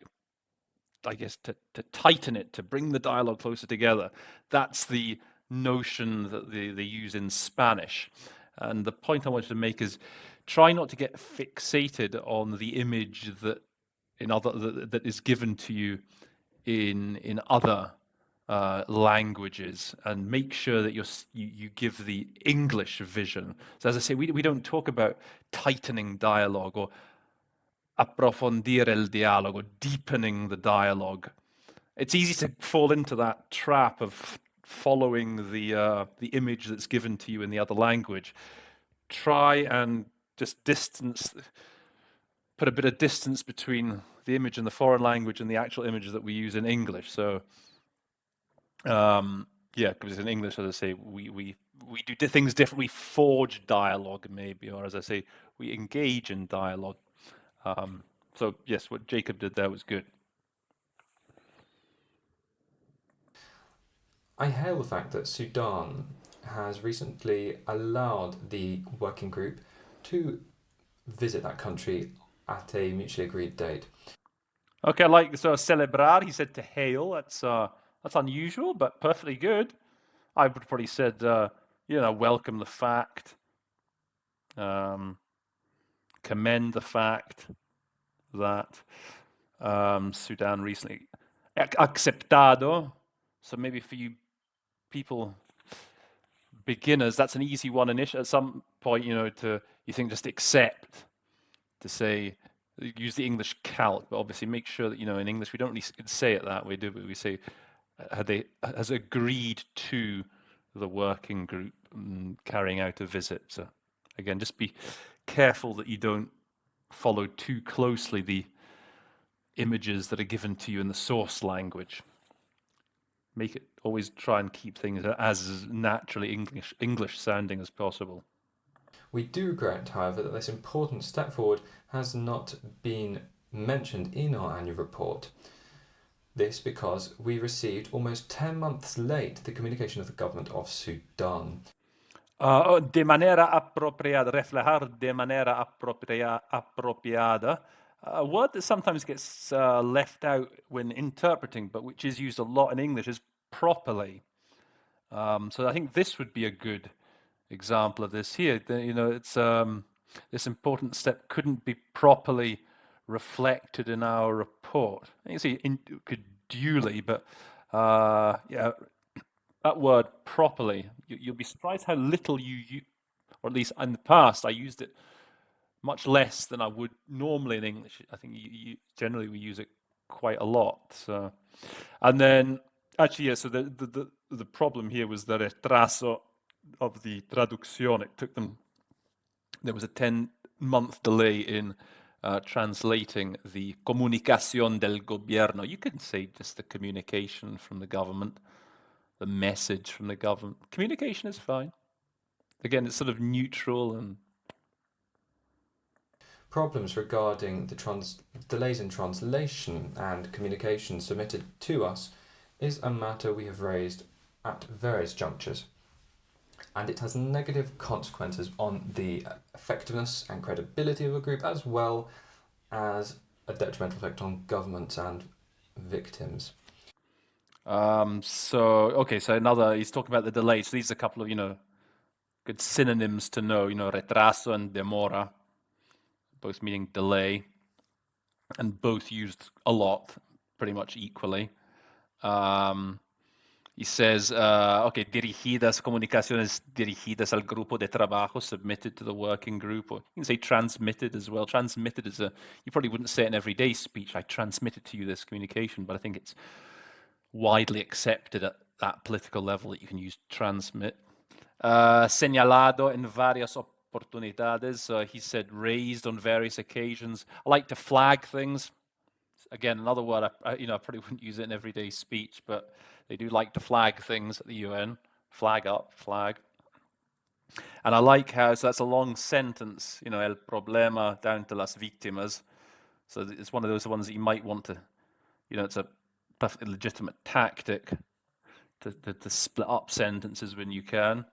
to tighten it, to bring the dialogue closer together. That's the notion that they use in Spanish. And the point I wanted to make is try not to get fixated on the image that is given to you in other languages, and make sure that you give the English vision. So as I say, we don't talk about tightening dialogue or approfondir el dialogo, deepening the dialogue. It's easy to fall into that trap of following the image that's given to you in the other language. Try and just put a bit of distance between the image in the foreign language and the actual image that we use in English. So yeah, because in English, as I say, we do things different. We forge dialogue, maybe, or as I say, we engage in dialogue. So yes, what Jacob did there was good. I hail the fact that Sudan has recently allowed the working group to visit that country at a mutually agreed date. Okay, I like celebrar. He said to hail. That's unusual, but perfectly good. I would probably said welcome the fact, commend the fact that Sudan recently aceptado. So maybe for you people, beginners, that's an easy one. At some point, you think just accept, to say, use the English calc, but obviously make sure that in English we don't really say it that way, do we? We say has agreed to the working group carrying out a visit. So again, just be careful that you don't follow too closely the images that are given to you in the source language. Make it always try and keep things as naturally English sounding as possible. We do regret, however, that this important step forward has not been mentioned in our annual report. This because we received almost 10 months late the communication of the government of Sudan. De manera apropiada, reflejar de manera apropiada, a word that sometimes gets left out when interpreting, but which is used a lot in English, is properly. So I think this would be a good example of this here. It's this important step couldn't be properly reflected in our report. You see, could duly, but yeah, that word properly, you'll be surprised how little or at least in the past, I used it much less than I would normally in English. I think generally we use it quite a lot. So, and then actually, yeah. So the problem here was the retraso of the traducción. It took them. There was a 10-month delay in translating the comunicación del gobierno. You can say just the communication from the government, the message from the government. Communication is fine. Again, it's sort of neutral and Problems regarding the delays in translation and communication submitted to us is a matter we have raised at various junctures, and it has negative consequences on the effectiveness and credibility of a group, as well as a detrimental effect on governments and victims. so he's talking about the delay. So these are a couple of good synonyms to know. Retraso and demora, both meaning delay, and both used a lot, pretty much equally. He says, dirigidas, comunicaciones dirigidas al grupo de trabajo, submitted to the working group, or you can say transmitted as well. Transmitted is you probably wouldn't say it in everyday speech, I transmitted to you this communication, but I think it's widely accepted at that political level that you can use transmit. Señalado en varias oportunidades, he said raised on various occasions. I like to flag things. Again, another word I probably wouldn't use it in everyday speech, but they do like to flag things at the UN. Flag up, flag. And I like how, so that's a long sentence, el problema down to las víctimas. So it's one of those ones that you might want to, it's a perfectly legitimate tactic to split up sentences when you can.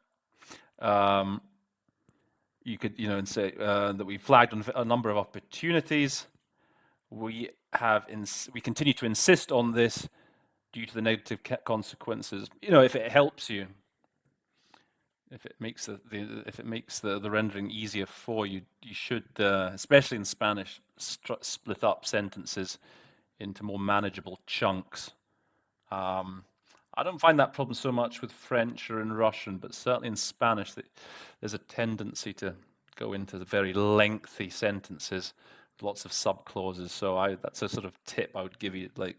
You could, and say that we flagged on a number of opportunities. We continue to insist on this due to the negative consequences. If it helps you, if it makes the rendering easier for you, you should, especially in Spanish, split up sentences into more manageable chunks. I don't find that problem so much with French or in Russian, but certainly in Spanish, there's a tendency to go into the very lengthy sentences, lots of subclauses. So that's a sort of tip I would give you. I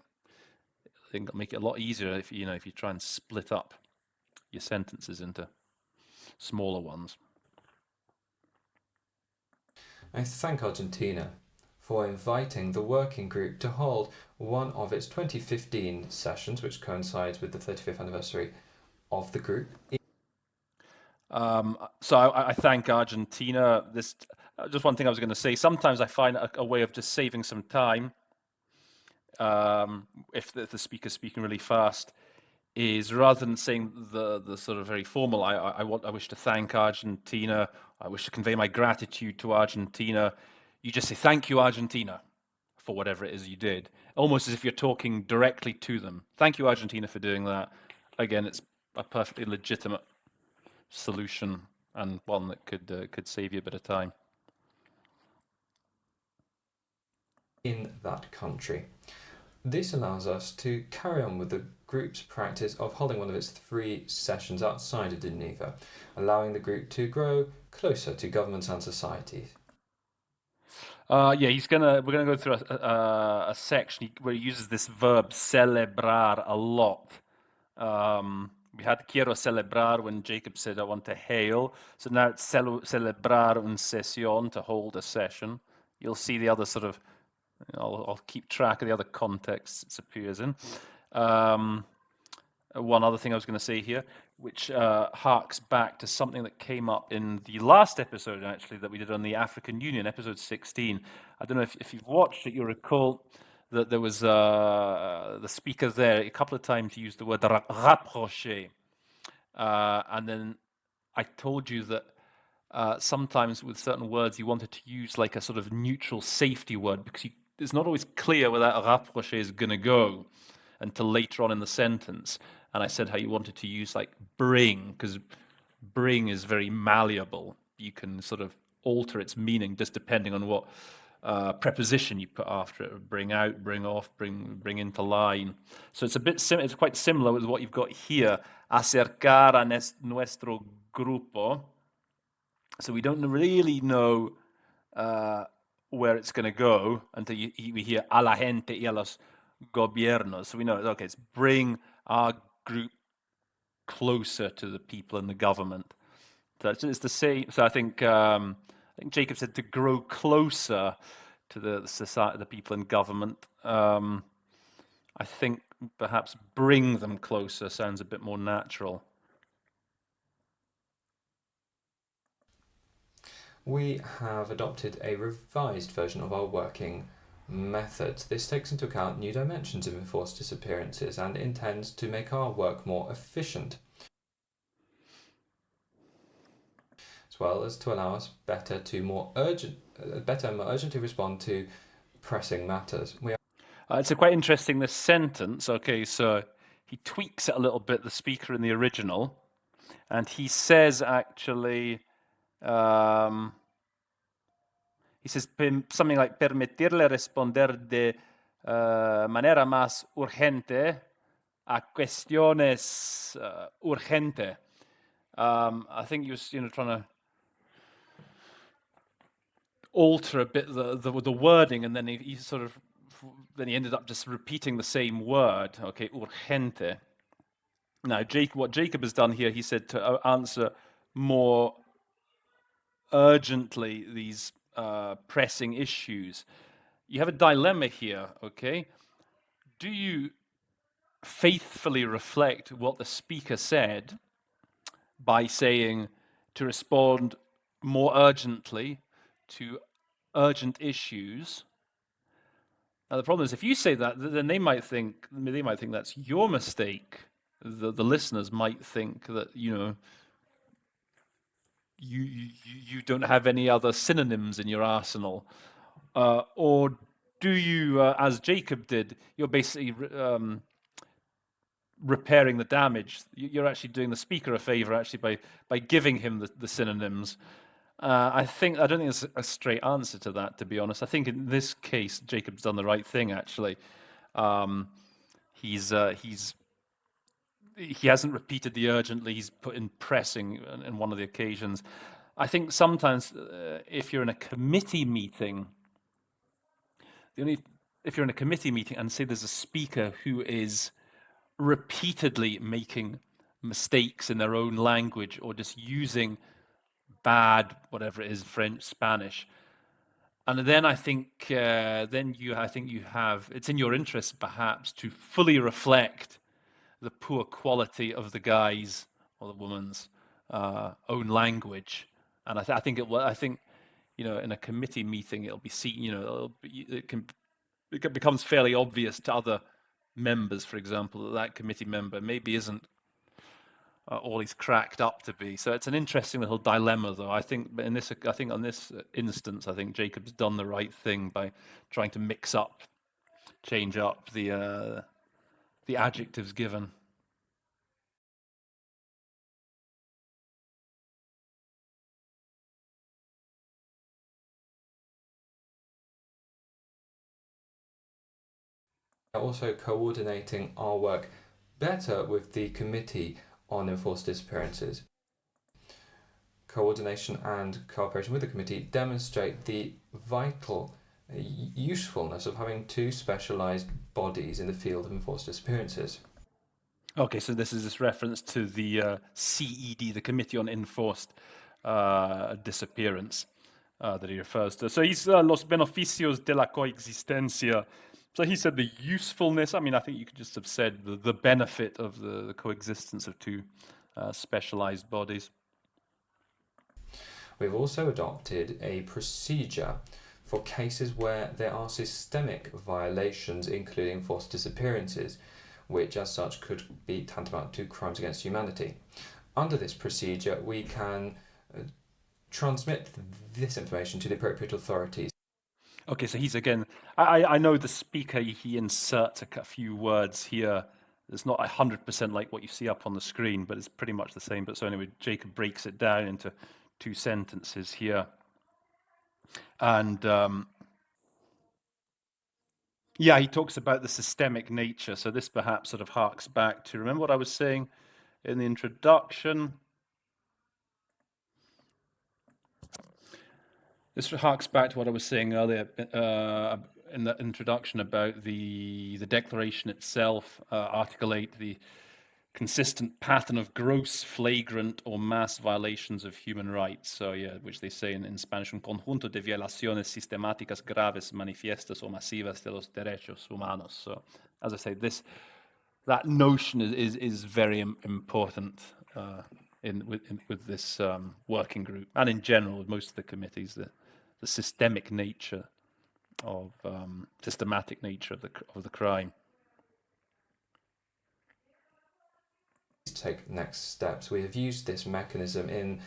think it'll make it a lot easier if you try and split up your sentences into smaller ones. I thank Argentina for inviting the working group to hold one of its 2015 sessions, which coincides with the 35th anniversary of the group. So I thank Argentina. Just one thing I was going to say. Sometimes I find a way of just saving some time, if the speaker's speaking really fast, is rather than saying the sort of very formal, I wish to thank Argentina, I wish to convey my gratitude to Argentina, you just say, thank you, Argentina, for whatever it is you did, almost as if you're talking directly to them. Thank you, Argentina, for doing that. Again, it's a perfectly legitimate solution and one that could save you a bit of time. In that country. This allows us to carry on with the group's practice of holding one of its 3 sessions outside of Geneva, allowing the group to grow closer to governments and societies. We're gonna go through a section where he uses this verb celebrar a lot. We had quiero celebrar when Jacob said I want to hail. So now it's celebrar un sesión, to hold a session. You'll see the other sort of, I'll keep track of the other contexts it appears in. One other thing I was going to say here, which harks back to something that came up in the last episode, actually, that we did on the African Union, episode 16. I don't know if you've watched it, you'll recall that there was the speaker there a couple of times he used the word rapprocher. And then I told you that sometimes with certain words you wanted to use like a sort of neutral safety word because it's not always clear where that rapprocher is going to go until later on in the sentence. And I said how you wanted to use like bring, because bring is very malleable. You can sort of alter its meaning just depending on what preposition you put after it. Bring out, bring off, bring into line. So it's it's quite similar with what you've got here. Acercar a nuestro grupo. So we don't really know where it's going to go until we hear a la gente y a los gobiernos. So we know, okay, it's bring our group closer to the people and the government. So it's the same. So I think Jacob said to grow closer to the society, the people in government. I think perhaps bring them closer sounds a bit more natural. We have adopted a revised version of our working method. This takes into account new dimensions of enforced disappearances and intends to make our work more efficient, as well as to allow us better and more urgently respond to pressing matters. It's quite interesting, this sentence. Okay, so he tweaks it a little bit, the speaker in the original, and he says actually, he says something like permitirle responder de manera más urgente a cuestiones urgente. I think he was, trying to alter a bit the wording, and then he sort of then he ended up just repeating the same word. Okay, urgente. Now, what Jacob has done here, he said to answer more urgently these pressing issues. You have a dilemma here. Okay, do you faithfully reflect what the speaker said by saying to respond more urgently to urgent issues? Now the problem is, if you say that, then they might think that's your mistake. The listeners might think that you don't have any other synonyms in your arsenal, or do you, as Jacob did, you're basically repairing the damage. You're actually doing the speaker a favor actually by giving him the synonyms. I don't think there's a straight answer to that, to be honest. I think in this case, Jacob's done the right thing. Actually, he hasn't repeated the urgently. He's put in pressing in one of the occasions. I think sometimes if you're in a committee meeting, if you're in a committee meeting and say there's a speaker who is repeatedly making mistakes in their own language or just using bad, whatever it is, French, Spanish. And then I think you have, it's in your interest perhaps to fully reflect the poor quality of the guy's or the woman's own language. And I think in a committee meeting it'll be seen, it becomes fairly obvious to other members, for example, that committee member maybe isn't all he's cracked up to be. So it's an interesting little dilemma, though. I think on this instance, I think Jacob's done the right thing by trying to change up the adjectives given. Also coordinating our work better with the Committee on Enforced Disappearances. Coordination and cooperation with the committee demonstrate the vital usefulness of having two specialised bodies in the field of enforced disappearances. Okay, so this is this reference to the CED, the Committee on Enforced Disappearance, that he refers to. So he's los beneficios de la coexistencia. So he said the usefulness. I mean, I think you could just have said the benefit of the coexistence of two specialized bodies. We've also adopted a procedure for cases where there are systemic violations, including forced disappearances, which as such could be tantamount to crimes against humanity. Under this procedure, we can transmit this information to the appropriate authorities. Okay, so he's again, I know the speaker, he inserts a few words here. It's not 100% like what you see up on the screen, but it's pretty much the same. But so anyway, Jacob breaks it down into two sentences here. And he talks about the systemic nature. So this perhaps sort of harks back to, remember what I was saying in the introduction? This harks back to what I was saying earlier in the introduction about the declaration itself, Article 8, the consistent pattern of gross, flagrant, or mass violations of human rights. So, yeah, which they say in Spanish, un conjunto de violaciones sistemáticas graves, manifiestas o masivas de los derechos humanos. So, as I say, that notion is very important with this working group, and in general with most of the committees, the systemic nature of systematic nature of the crime. Take next steps. We have used this mechanism in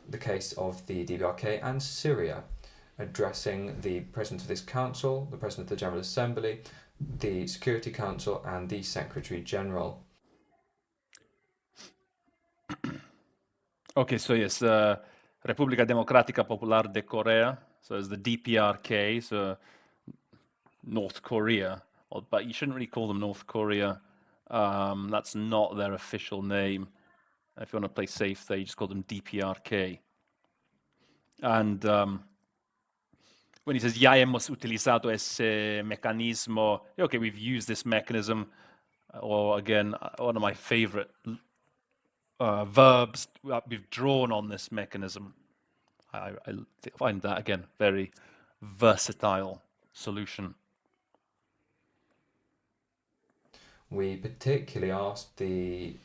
the case of the DBRK and Syria, addressing the President of this Council, the President of the General Assembly, the Security Council, and the Secretary General. Okay, so yes, República Democrática Popular de Corea, so it's the DPRK, so North Korea, but you shouldn't really call them North Korea. That's not their official name. If you want to play safe there, you just call them DPRK. And when he says, ya hemos utilizado ese mecanismo, okay, we've used this mechanism, or again, one of my favorite verbs, we've drawn on this mechanism. I find that, again, very versatile solution. We particularly asked the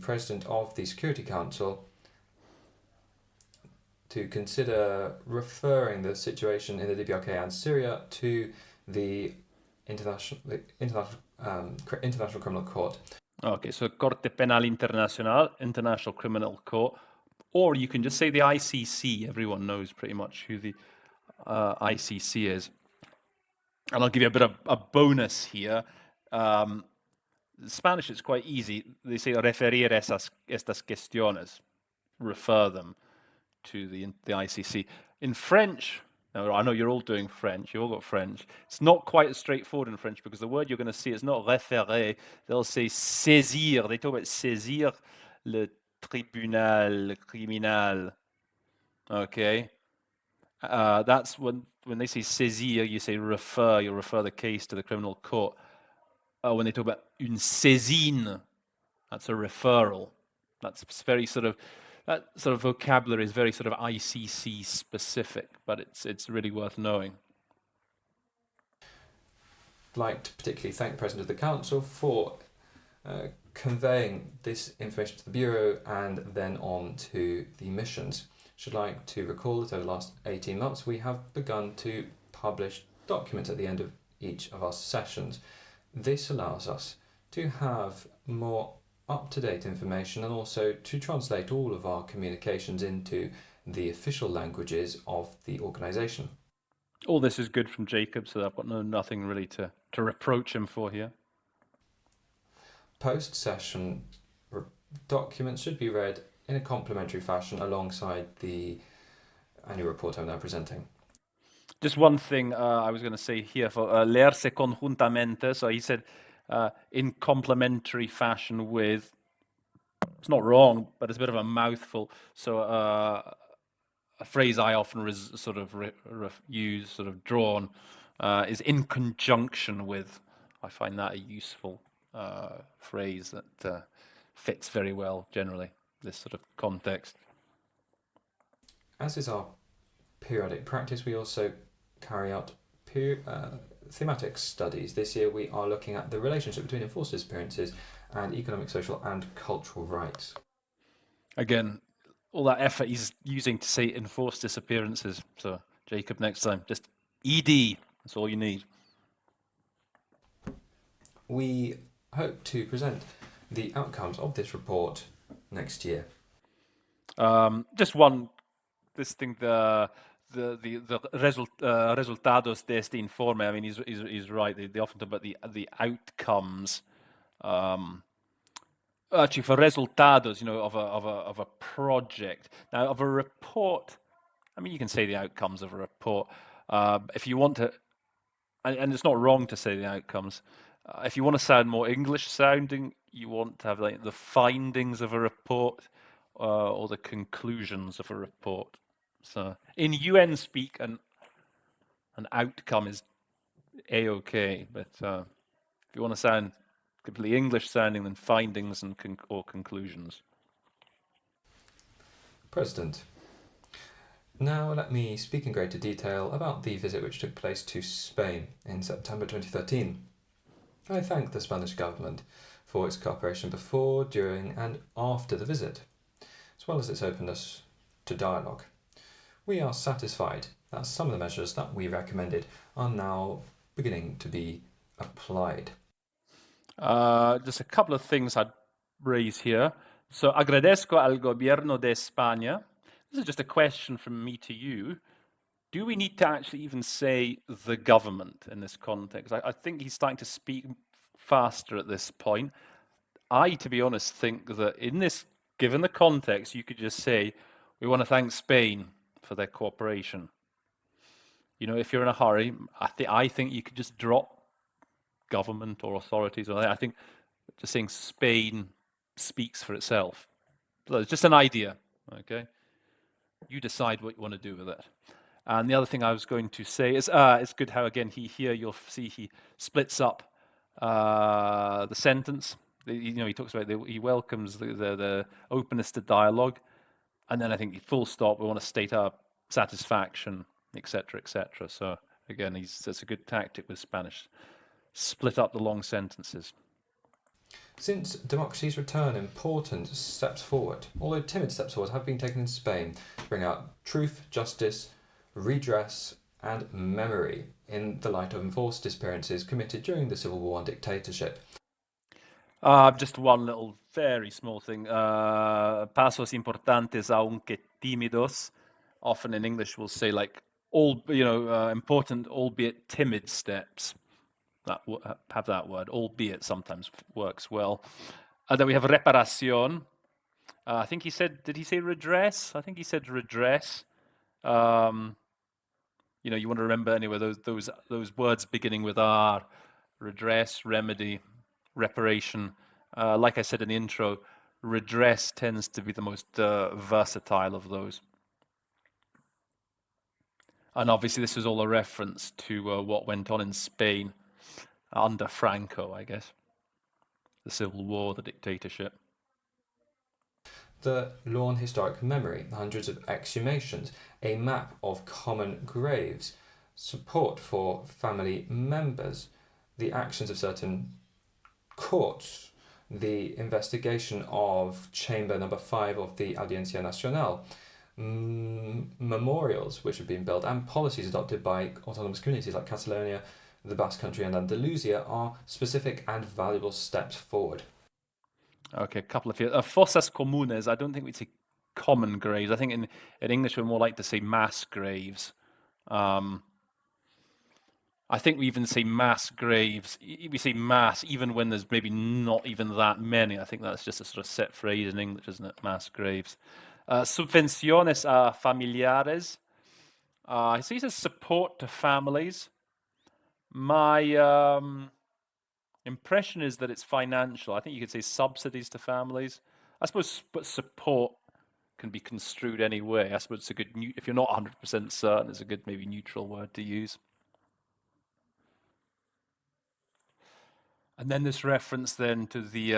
President of the Security Council to consider referring the situation in the DPRK and Syria to the International Criminal Court. Okay, so Corte Penal Internacional, International Criminal Court, or you can just say the ICC. Everyone knows pretty much who the ICC is. And I'll give you a bit of a bonus here. Spanish, it's quite easy. They say referir estas cuestiones, refer them to the ICC. In French, now I know you're all doing French, you all got French. It's not quite as straightforward in French because the word you're going to see is not référer, they'll say saisir. They talk about saisir le tribunal criminal. Okay? That's when they say saisir, you say you refer the case to the criminal court. When they talk about une saisine, that's a referral. That's very that sort of vocabulary is very sort of ICC specific, but it's really worth knowing. I'd like to particularly thank the President of the Council for conveying this information to the Bureau and then on to the missions. Should like to recall that over the last 18 months we have begun to publish documents at the end of each of our sessions. This allows us to have more up-to-date information and also to translate all of our communications into the official languages of the organisation. All this is good from Jacob, so I've got nothing really to reproach him for here. Post-session documents should be read in a complementary fashion alongside the annual report I'm now presenting. Just one thing I was going to say here for leerse conjuntamente. So he said in complementary fashion with. It's not wrong, but it's a bit of a mouthful. So a phrase I often use, sort of drawn, is in conjunction with. I find that a useful phrase that fits very well generally this sort of context. As is our periodic practice, we also carry out thematic studies. This year we are looking at the relationship between enforced disappearances and economic, social and cultural rights. Again, all that effort he's using to say enforced disappearances. So Jacob, next time, just ED, that's all you need. We hope to present the outcomes of this report next year. Just one, this thing, the resultados de este informe. I mean, he's right. They often talk about the outcomes. Actually, for resultados, of a project. Now, of a report, I mean, you can say the outcomes of a report. If you want to, and it's not wrong to say the outcomes. If you want to sound more English sounding, you want to have like the findings of a report or the conclusions of a report. So in UN speak, an outcome is A-OK, but if you want to sound completely English sounding, then findings and or conclusions. President, now let me speak in greater detail about the visit which took place to Spain in September 2013. I thank the Spanish government for its cooperation before, during and after the visit, as well as its openness to dialogue. We are satisfied that some of the measures that we recommended are now beginning to be applied. Just a couple of things I'd raise here. So, agradezco al gobierno de España. This is just a question from me to you. Do we need to actually even say the government in this context? I think he's starting to speak faster at this point. I, to be honest, think that in this, given the context, you could just say, we want to thank Spain for their cooperation. You know, if you're in a hurry, I think you could just drop government or authorities. Or I think just saying Spain speaks for itself. So it's just an idea, okay? You decide what you want to do with it. And the other thing I was going to say is, it's good how, again, you'll see he splits up the sentence. You know, he talks about, he welcomes the openness to dialogue. And then I think full stop, we want to state our satisfaction, etc., etc. So again, that's a good tactic with Spanish. Split up the long sentences. Since democracy's return, important steps forward, although timid steps forward, have been taken in Spain to bring out truth, justice, redress, and memory in the light of enforced disappearances committed during the civil war and dictatorship. Just one little, very small thing. Pasos importantes, aunque tímidos. Often in English, we'll say like important, albeit timid steps. Have that word, albeit sometimes works well. And then we have reparación. I think he said, did he say redress? I think he said redress. You want to remember anyway those words beginning with R: redress, remedy, reparation. Like I said in the intro, redress tends to be the most versatile of those. And obviously, this is all a reference to what went on in Spain under Franco, I guess. The civil war, the dictatorship. The law on historic memory, hundreds of exhumations, a map of common graves, support for family members, the actions of certain courts, the investigation of Chamber Number 5 of the Audiencia Nacional, memorials which have been built, and policies adopted by autonomous communities like Catalonia, the Basque Country, and Andalusia are specific and valuable steps forward. Okay, a couple of here. Fossas comunes, I don't think we'd say common graves. I think in English we're more like to say mass graves. I think we even say mass graves. We say mass even when there's maybe not even that many. I think that's just a sort of set phrase in English, isn't it? Mass graves. Subvenciones a familiares. He says support to families. My impression is that it's financial. I think you could say subsidies to families. I suppose, but support can be construed any way. I suppose it's a good, if you're not 100% certain, it's a good maybe neutral word to use. And then this reference then to the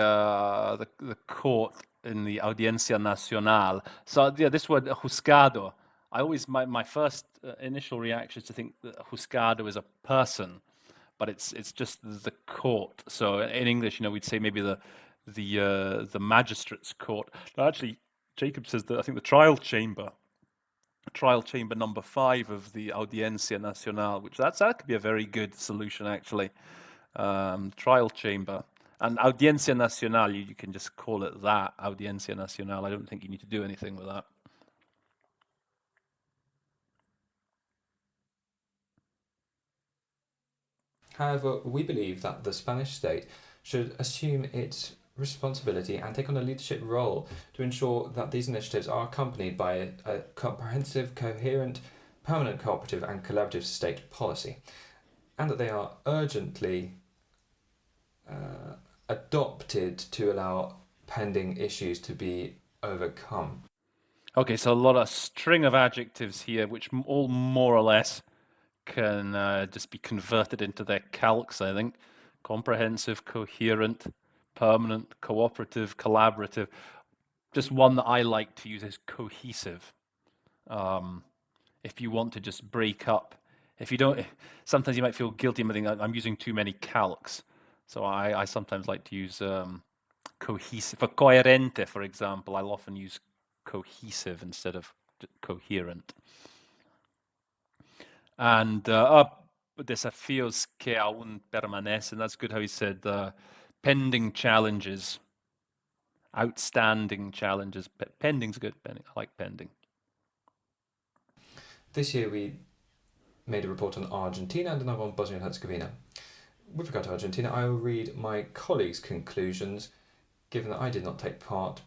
court in the Audiencia Nacional. So yeah, this word juzgado. I always my first initial reaction is to think that juzgado is a person, but it's just the court. So in English, we'd say maybe the magistrate's court. Now, actually, Jacob says that I think the trial chamber number 5 of the Audiencia Nacional, which that could be a very good solution actually. Trial chamber. And Audiencia Nacional, you can just call it that, Audiencia Nacional. I don't think you need to do anything with that. However, we believe that the Spanish state should assume its responsibility and take on a leadership role to ensure that these initiatives are accompanied by a comprehensive, coherent, permanent, cooperative and collaborative state policy, and that they are urgently adopted to allow pending issues to be overcome. Okay, so a lot of string of adjectives here, which all more or less can just be converted into their calcs, I think. Comprehensive, coherent, permanent, cooperative, collaborative. Just one that I like to use is cohesive. If you want to just break up, if you don't, sometimes you might feel guilty and think I'm using too many calcs. So I sometimes like to use cohesive. For coherente, for example, I'll often use cohesive instead of coherent. And desafios que aún permanecen. That's good how he said pending challenges, outstanding challenges. Pending's good. Pending. I like pending. This year we made a report on Argentina and another on Bosnia and Herzegovina. With regard to Argentina, I will read my colleagues' conclusions, given that I did not take part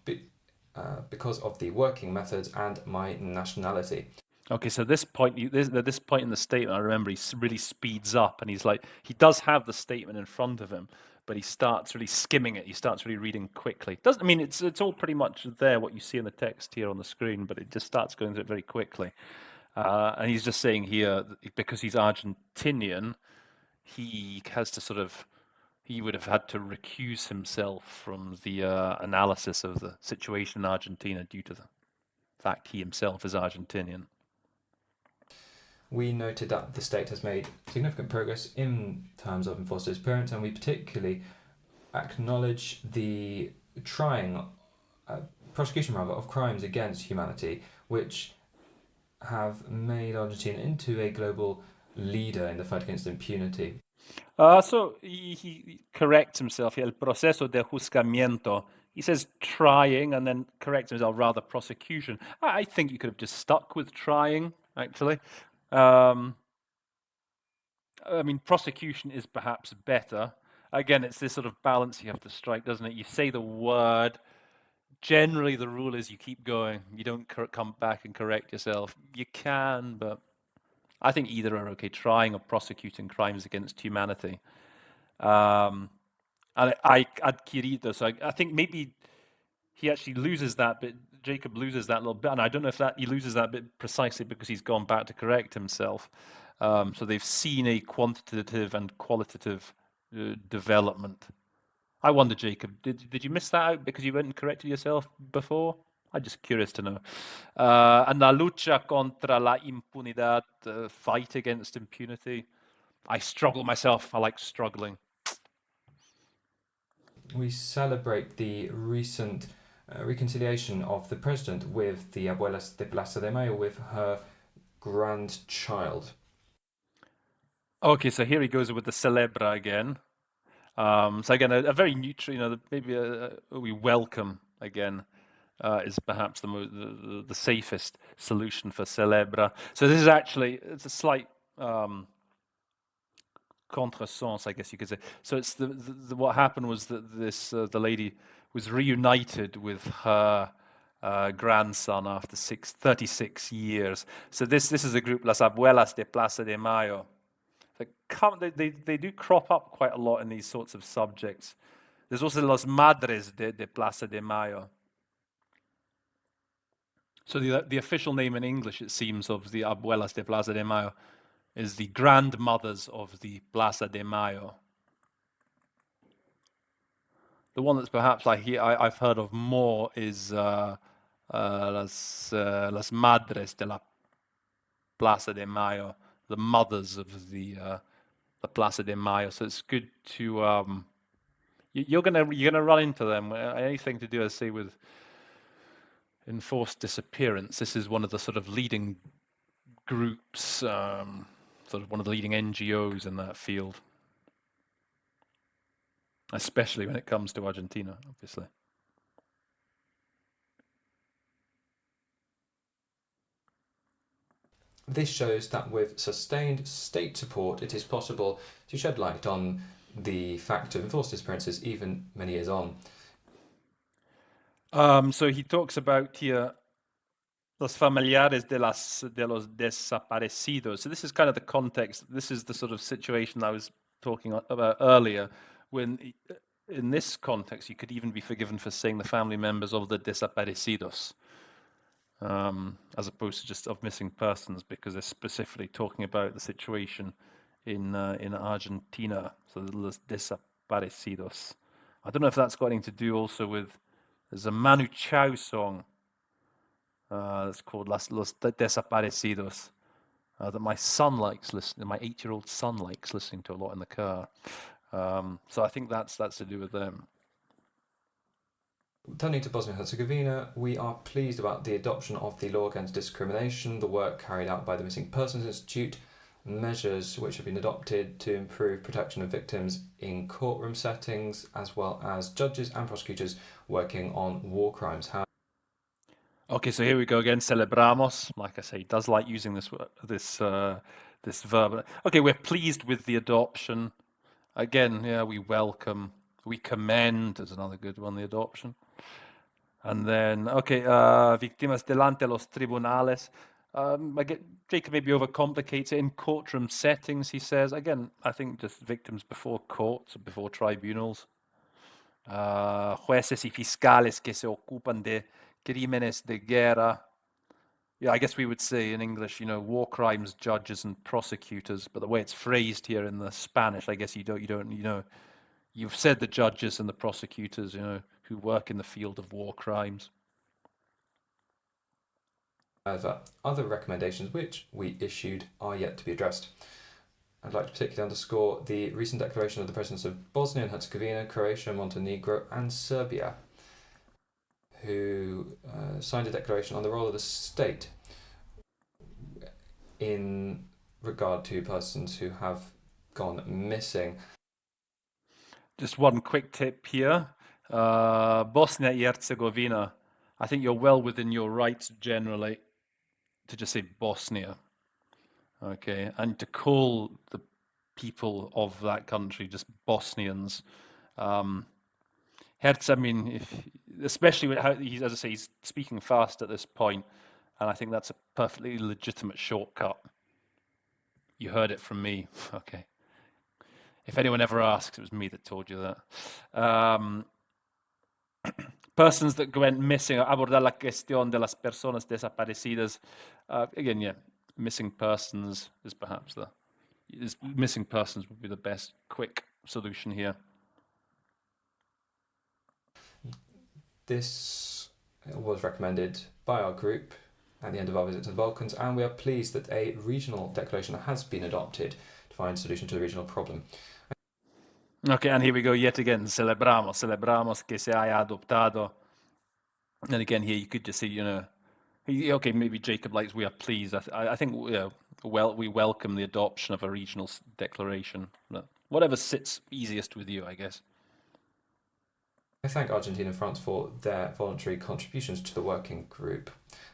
because of the working methods and my nationality. Okay, so this point in the statement, I remember he really speeds up, and he's like, he does have the statement in front of him, but he starts really skimming it. He starts really reading quickly. Doesn't I mean it's all pretty much there what you see in the text here on the screen, but it just starts going through it very quickly. And he's just saying here because he's Argentinian, he has to he would have had to recuse himself from the analysis of the situation in Argentina due to the fact he himself is Argentinian. We noted that the state has made significant progress in terms of enforced disappearance, and we particularly acknowledge the prosecution of crimes against humanity, which have made Argentina into a global leader in the fight against impunity. So he corrects himself. El proceso de juzgamiento. He says trying and then corrects himself, rather prosecution. I think you could have just stuck with trying, actually. I mean, prosecution is perhaps better. Again, it's this sort of balance you have to strike, doesn't it? You say the word. Generally, the rule is you keep going. You don't come back and correct yourself. You can, but I think either are okay, trying or prosecuting crimes against humanity. And I adquirido, so I think maybe he actually loses that bit. Jacob loses that little bit, and I don't know if he loses that bit precisely because he's gone back to correct himself. So they've seen a quantitative and qualitative development. I wonder, Jacob, did you miss that out because you went and corrected yourself before? I'm just curious to know. And la lucha contra la impunidad, fight against impunity. I struggle myself. I like struggling. We celebrate the recent reconciliation of the president with the Abuelas de Plaza de Mayo, with her grandchild. Okay, so here he goes with the celebra again. So again, a very neutral, maybe we welcome again is perhaps the safest solution for celebra. So this is actually, it's a slight contresens, I guess you could say. So it's what happened was that the lady was reunited with her grandson after 36 years. So this is a group, Las Abuelas de Plaza de Mayo. They do crop up quite a lot in these sorts of subjects. There's also Las Madres de Plaza de Mayo. So the official name in English, it seems, of the Abuelas de Plaza de Mayo is the grandmothers of the Plaza de Mayo. The one that's perhaps I've heard of more is Las Madres de la Plaza de Mayo, the mothers of the Plaza de Mayo. So it's good to you're gonna run into them. Anything to do, I say, with enforced disappearance. This is one of the sort of leading groups, sort of one of the leading NGOs in that field, especially when it comes to Argentina, obviously. This shows that with sustained state support, it is possible to shed light on the fact of enforced disappearances even many years on. So he talks about here los familiares de los desaparecidos. So this is kind of the context. This is the sort of situation I was talking about earlier, when in this context you could even be forgiven for saying the family members of the desaparecidos. as opposed to just of missing persons, because they're specifically talking about the situation in Argentina. So los desaparecidos. I don't know if that's got anything to do also with. There's a Manu Chao song that's called Los Desaparecidos that my son likes listening. My 8-year-old son likes listening to a lot in the car. So I think that's to do with them. Turning to Bosnia and Herzegovina, we are pleased about the adoption of the law against discrimination, the work carried out by the Missing Persons Institute, measures which have been adopted to improve protection of victims in courtroom settings, as well as judges and prosecutors working on war crimes. Okay, so here we go again. Celebramos. Like I say, he does like using this verb. Okay, we're pleased with the adoption. Again, yeah, we welcome, we commend is another good one, the adoption. And then, okay, víctimas delante los tribunales. Jacob maybe overcomplicates it. In courtroom settings, he says. Again, I think just victims before courts, before tribunals. Jueces y fiscales que se ocupan de crímenes de guerra. Yeah, I guess we would say in English, war crimes judges and prosecutors, but the way it's phrased here in the Spanish, I guess you've said the judges and the prosecutors, who work in the field of war crimes. However, other recommendations which we issued are yet to be addressed. I'd like to particularly underscore the recent declaration of the presidents of Bosnia and Herzegovina, Croatia, Montenegro, and Serbia, who signed a declaration on the role of the state in regard to persons who have gone missing. Just one quick tip here. Bosnia and Herzegovina, I think you're well within your rights generally to just say Bosnia. Okay, and to call the people of that country just Bosnians. Hertz, I mean, especially with how he's, as I say, he's speaking fast at this point, and I think that's a perfectly legitimate shortcut. You heard it from me. Okay. If anyone ever asks, it was me that told you that. Persons that went missing, abordar la cuestión de las personas desaparecidas. Again, yeah, missing persons is perhaps missing persons would be the best quick solution here. This was recommended by our group at the end of our visit to the Balkans, and we are pleased that a regional declaration has been adopted to find a solution to the regional problem. Okay, and here we go yet again. Celebramos que se haya adoptado. And again, here you could just say, okay, maybe Jacob likes we are pleased. I think we welcome the adoption of a regional declaration. Whatever sits easiest with you, I guess. I thank Argentina and France for their voluntary contributions to the working group.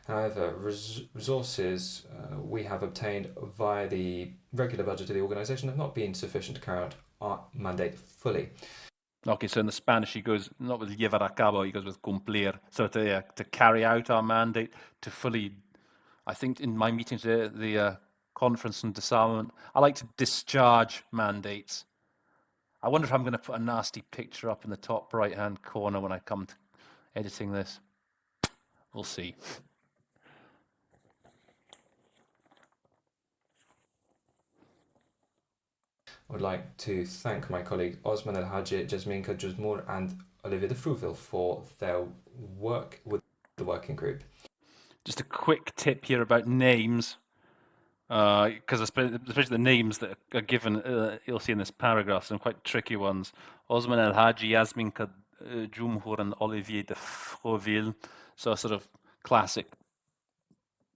However, resources we have obtained via the regular budget of the organisation have not been sufficient to carry out our mandate fully. Okay, so in the Spanish he goes not with llevar a cabo, he goes with cumplir. So to carry out our mandate, to fully, I think in my meetings, the conference on disarmament, I like to discharge mandates. I wonder if I'm going to put a nasty picture up in the top right-hand corner when I come to editing this. We'll see. I would like to thank my colleague Osman El Hadji, Jasminka Juzmour, and Olivier de Frouville for their work with the working group. Just a quick tip here about names, because especially the names that are given, you'll see in this paragraph, some quite tricky ones. Osman El Hadji, Jasminka Juzmour, and Olivier de Frouville. So a sort of classic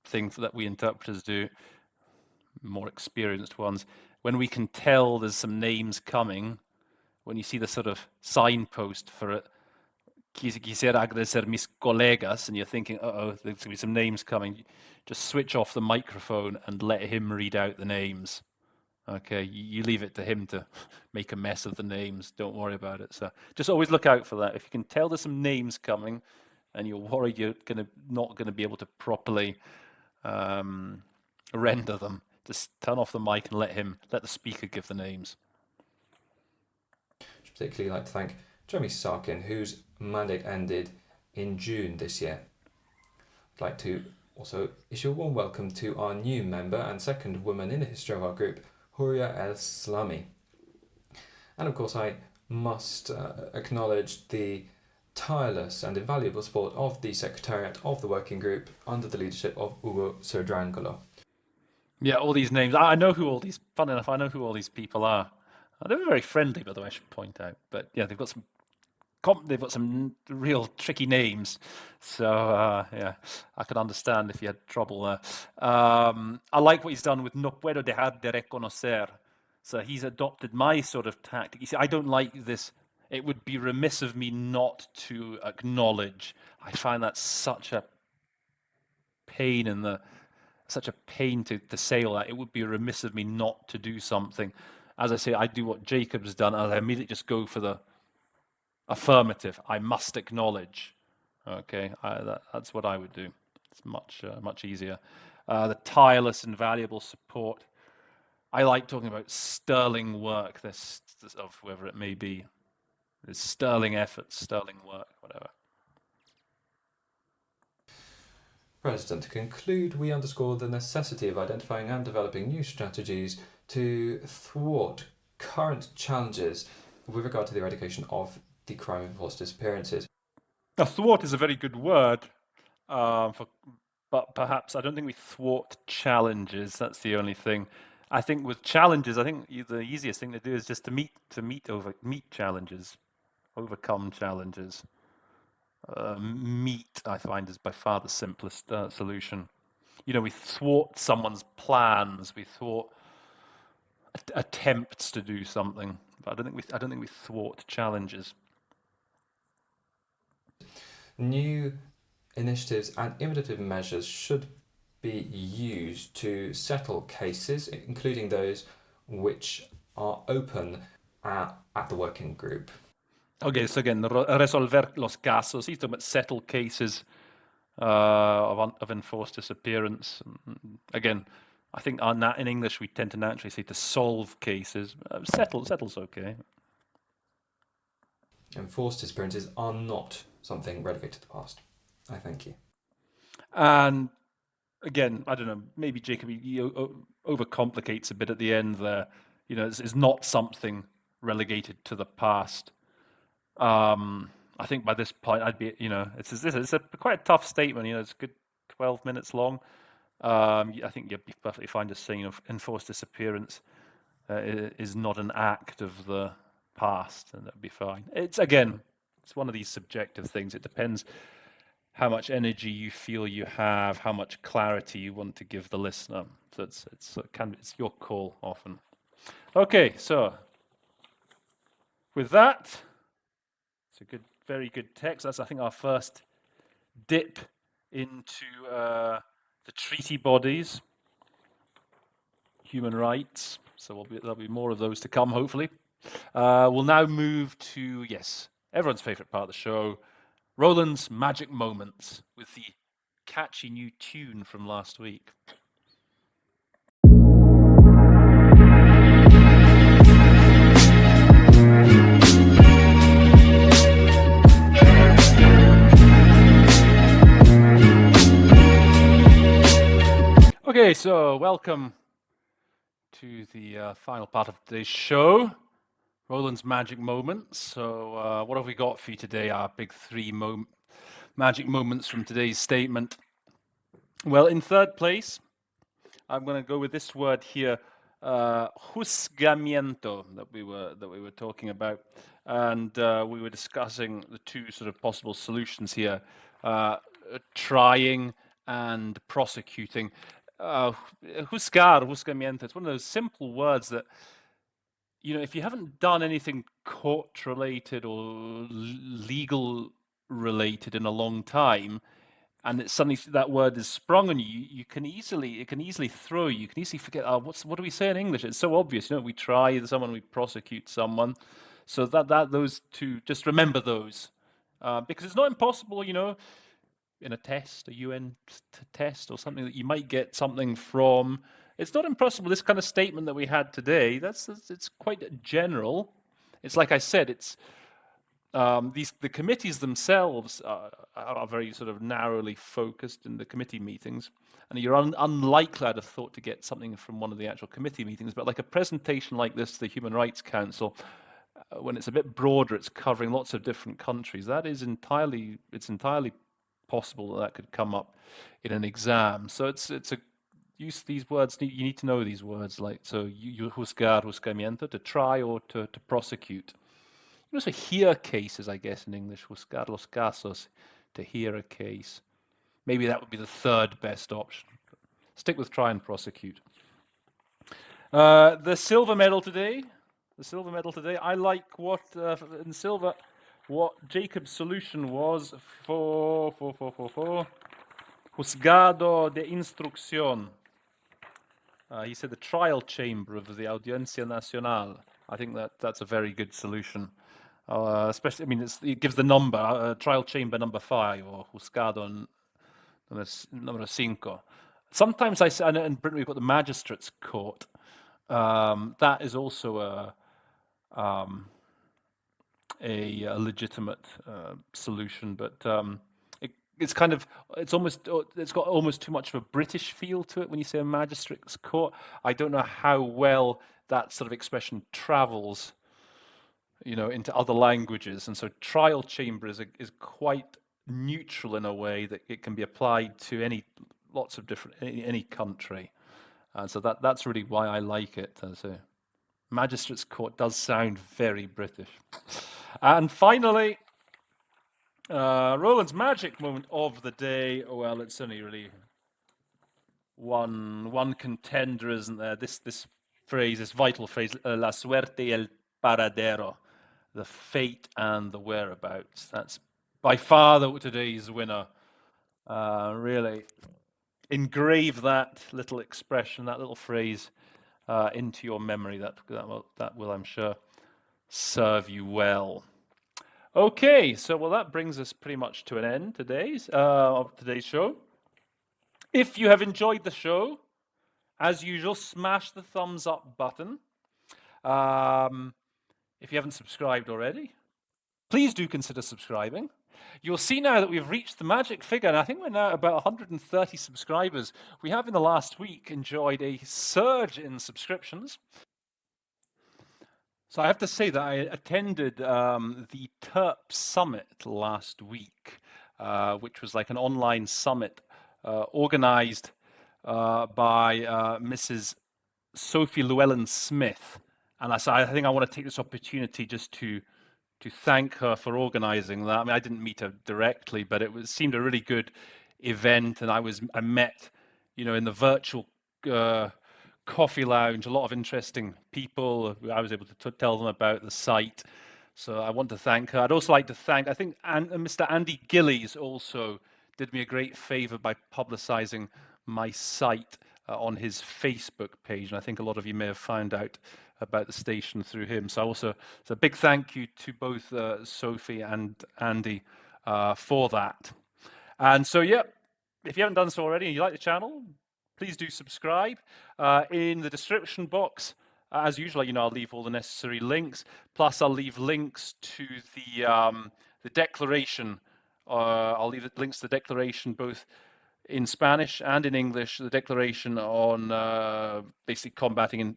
thing that we interpreters do, more experienced ones. When we can tell there's some names coming, when you see the sort of signpost for it, quisiera agradecer mis colegas, and you're thinking, there's going to be some names coming, just switch off the microphone and let him read out the names. Okay, you leave it to him to make a mess of the names. Don't worry about it. So just always look out for that. If you can tell there's some names coming and you're worried you're not going to be able to properly render them, just turn off the mic and let the speaker give the names. I'd particularly like to thank Jeremy Sarkin, whose mandate ended in June this year. I'd like to Also, issue a warm welcome to our new member and second woman in the history of our group, Huria El Slami. And of course, I must acknowledge the tireless and invaluable support of the Secretariat of the Working Group under the leadership of Ugo Serdrangolo. Yeah, all these names. I know who all these. Fun enough, I know who all these people are. They're very friendly, by the way. I should point out. But yeah, they've got some real tricky names. So yeah, I can understand if you had trouble there. I like what he's done with "No puedo dejar de reconocer." So he's adopted my sort of tactic. You see, I don't like this. It would be remiss of me not to acknowledge. I find that such a pain to say all that. It would be remiss of me not to do something. As I say, I do what Jacob's done, and I immediately just go for the affirmative. I must acknowledge. Okay, that's what I would do. It's much easier. The tireless and valuable support. I like talking about sterling work, this of whoever it may be. There's sterling effort, sterling work, whatever. President, to conclude, we underscore the necessity of identifying and developing new strategies to thwart current challenges with regard to the eradication of the crime of forced disappearances. Now, thwart is a very good word, but perhaps I don't think we thwart challenges. That's the only thing. I think with challenges, I think the easiest thing to do is just to meet challenges, overcome challenges. Meet, I find, is by far the simplest solution. You know, we thwart someone's plans, we thwart attempts to do something, but I don't think we thwart challenges. New initiatives and innovative measures should be used to settle cases, including those which are open at the working group. Okay, so again, resolver los casos. He's talking about settle cases of enforced disappearance. Again, I think in English we tend to naturally say to solve cases. Settle's okay. Enforced disappearances are not something relegated to the past. I thank you. And again, I don't know, maybe Jacob overcomplicates a bit at the end there. You know, it's not something relegated to the past. I think by this point I'd be, you know, it's quite a tough statement. You know, it's a good 12 minutes long. I think you'd be perfectly fine just saying, you know, enforced disappearance is not an act of the past, and that'd be fine. It's one of these subjective things. It depends how much energy you feel you have, how much clarity you want to give the listener. So it's your call often. Okay, so with that, it's a very good text. That's, I think, our first dip into the treaty bodies, human rights. So there'll be more of those to come, hopefully. We'll now move to, yes, everyone's favorite part of the show, Roland's Magic Moments, with the catchy new tune from last week. Okay, so welcome to the final part of today's show, Roland's Magic Moments. So what have we got for you today, our big three magic moments from today's statement? Well, in third place, I'm going to go with this word here, juzgamiento, that we were talking about. And we were discussing the two sort of possible solutions here, trying and prosecuting. Juzgamiento, it's one of those simple words that, you know, if you haven't done anything court-related or legal-related in a long time, and it's suddenly that word is sprung on you, it can easily throw you. You can easily forget, what do we say in English? It's so obvious, you know, we try someone, we prosecute someone. So those two, just remember those. Because it's not impossible, you know, in a test, a UN test or something, that you might get something from. It's not impossible. This kind of statement that we had today, it's quite general. It's like I said, it's The committees themselves are very sort of narrowly focused in the committee meetings, and you're unlikely, I'd have thought, to get something from one of the actual committee meetings. But like a presentation like this, the Human Rights Council, when it's a bit broader, it's covering lots of different countries. It's entirely possible that could come up in an exam. So it's a use these words. You need to know these words, like so. Juzgar, juzgamiento, to try or to prosecute. You also hear cases, I guess, in English. Juzgar los casos, to hear a case. Maybe that would be the third best option. Stick with try and prosecute. The silver medal today. I like what in silver, what Jacob's solution was for juzgado de instrucción. He said the trial chamber of the Audiencia Nacional. I think that's a very good solution. Especially, I mean, it gives the number, trial chamber number 5, or juzgado number 5. Sometimes in Britain we've got the magistrates' court. That is also a legitimate solution, but it's got almost too much of a British feel to it when you say a magistrate's court. I don't know how well that sort of expression travels, into other languages, and so trial chamber is quite neutral in a way that it can be applied to any country, and so that's really why I like it. So magistrate's court does sound very British. And finally, Roland's magic moment of the day. Well, it's only really one contender, isn't there? This phrase, this vital phrase, la suerte y el paradero, the fate and the whereabouts. That's by far today's winner. Really engrave that little expression, that little phrase into your memory. That will, I'm sure, serve you well. Okay, so that brings us pretty much to an end of today's show. If you have enjoyed the show, as usual, smash the thumbs up button. If you haven't subscribed already, please do consider subscribing. You'll see now that we've reached the magic figure, and I think we're now at about 130 subscribers. We have in the last week enjoyed a surge in subscriptions. So I have to say that I attended the TERP Summit last week, which was like an online summit organized by Mrs. Sophie Llewellyn-Smith. And I think I want to take this opportunity just to thank her for organizing that. I mean, I didn't meet her directly, but it seemed a really good event, and I met, in the virtual coffee lounge, a lot of interesting people. I was able to tell them about the site, so I want to thank her. I'd also like to thank, I think, Mr. Andy Gillies also did me a great favor by publicizing my site on his Facebook page, and I think a lot of you may have found out about the station through him. So a big thank you to both Sophie and Andy for that. And so, if you haven't done so already and you like the channel, please do subscribe. In the description box, as usual, I'll leave all the necessary links. Plus, I'll leave links to the declaration. I'll leave links to the declaration both in Spanish and in English. The declaration on basically combating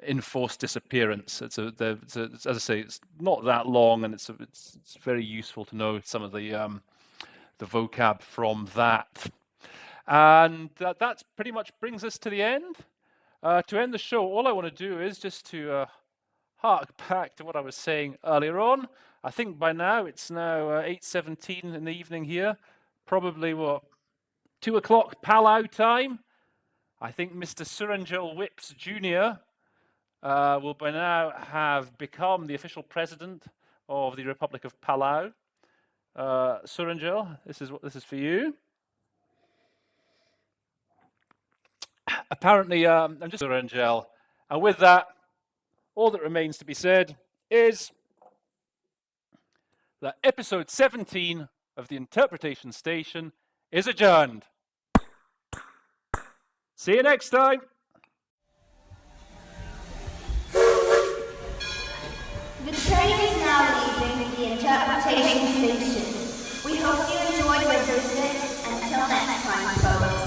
enforced disappearance. As I say, it's not that long, and it's very useful to know some of the vocab from that. And that pretty much brings us to the end. To end the show, all I want to do is just to hark back to what I was saying earlier on. I think by now it's now 8:17 in the evening here, probably 2 o'clock Palau time. I think Mr. Suranjel Whips Jr. Will by now have become the official president of the Republic of Palau. Suranjel, this is for you. Apparently, I'm just Suranjel, and with that, all that remains to be said is that episode 17 of the Interpretation Station is adjourned. See you next time. The train is now leaving the Interpretation Station. We hope you enjoyed your visit. Until next time, folks.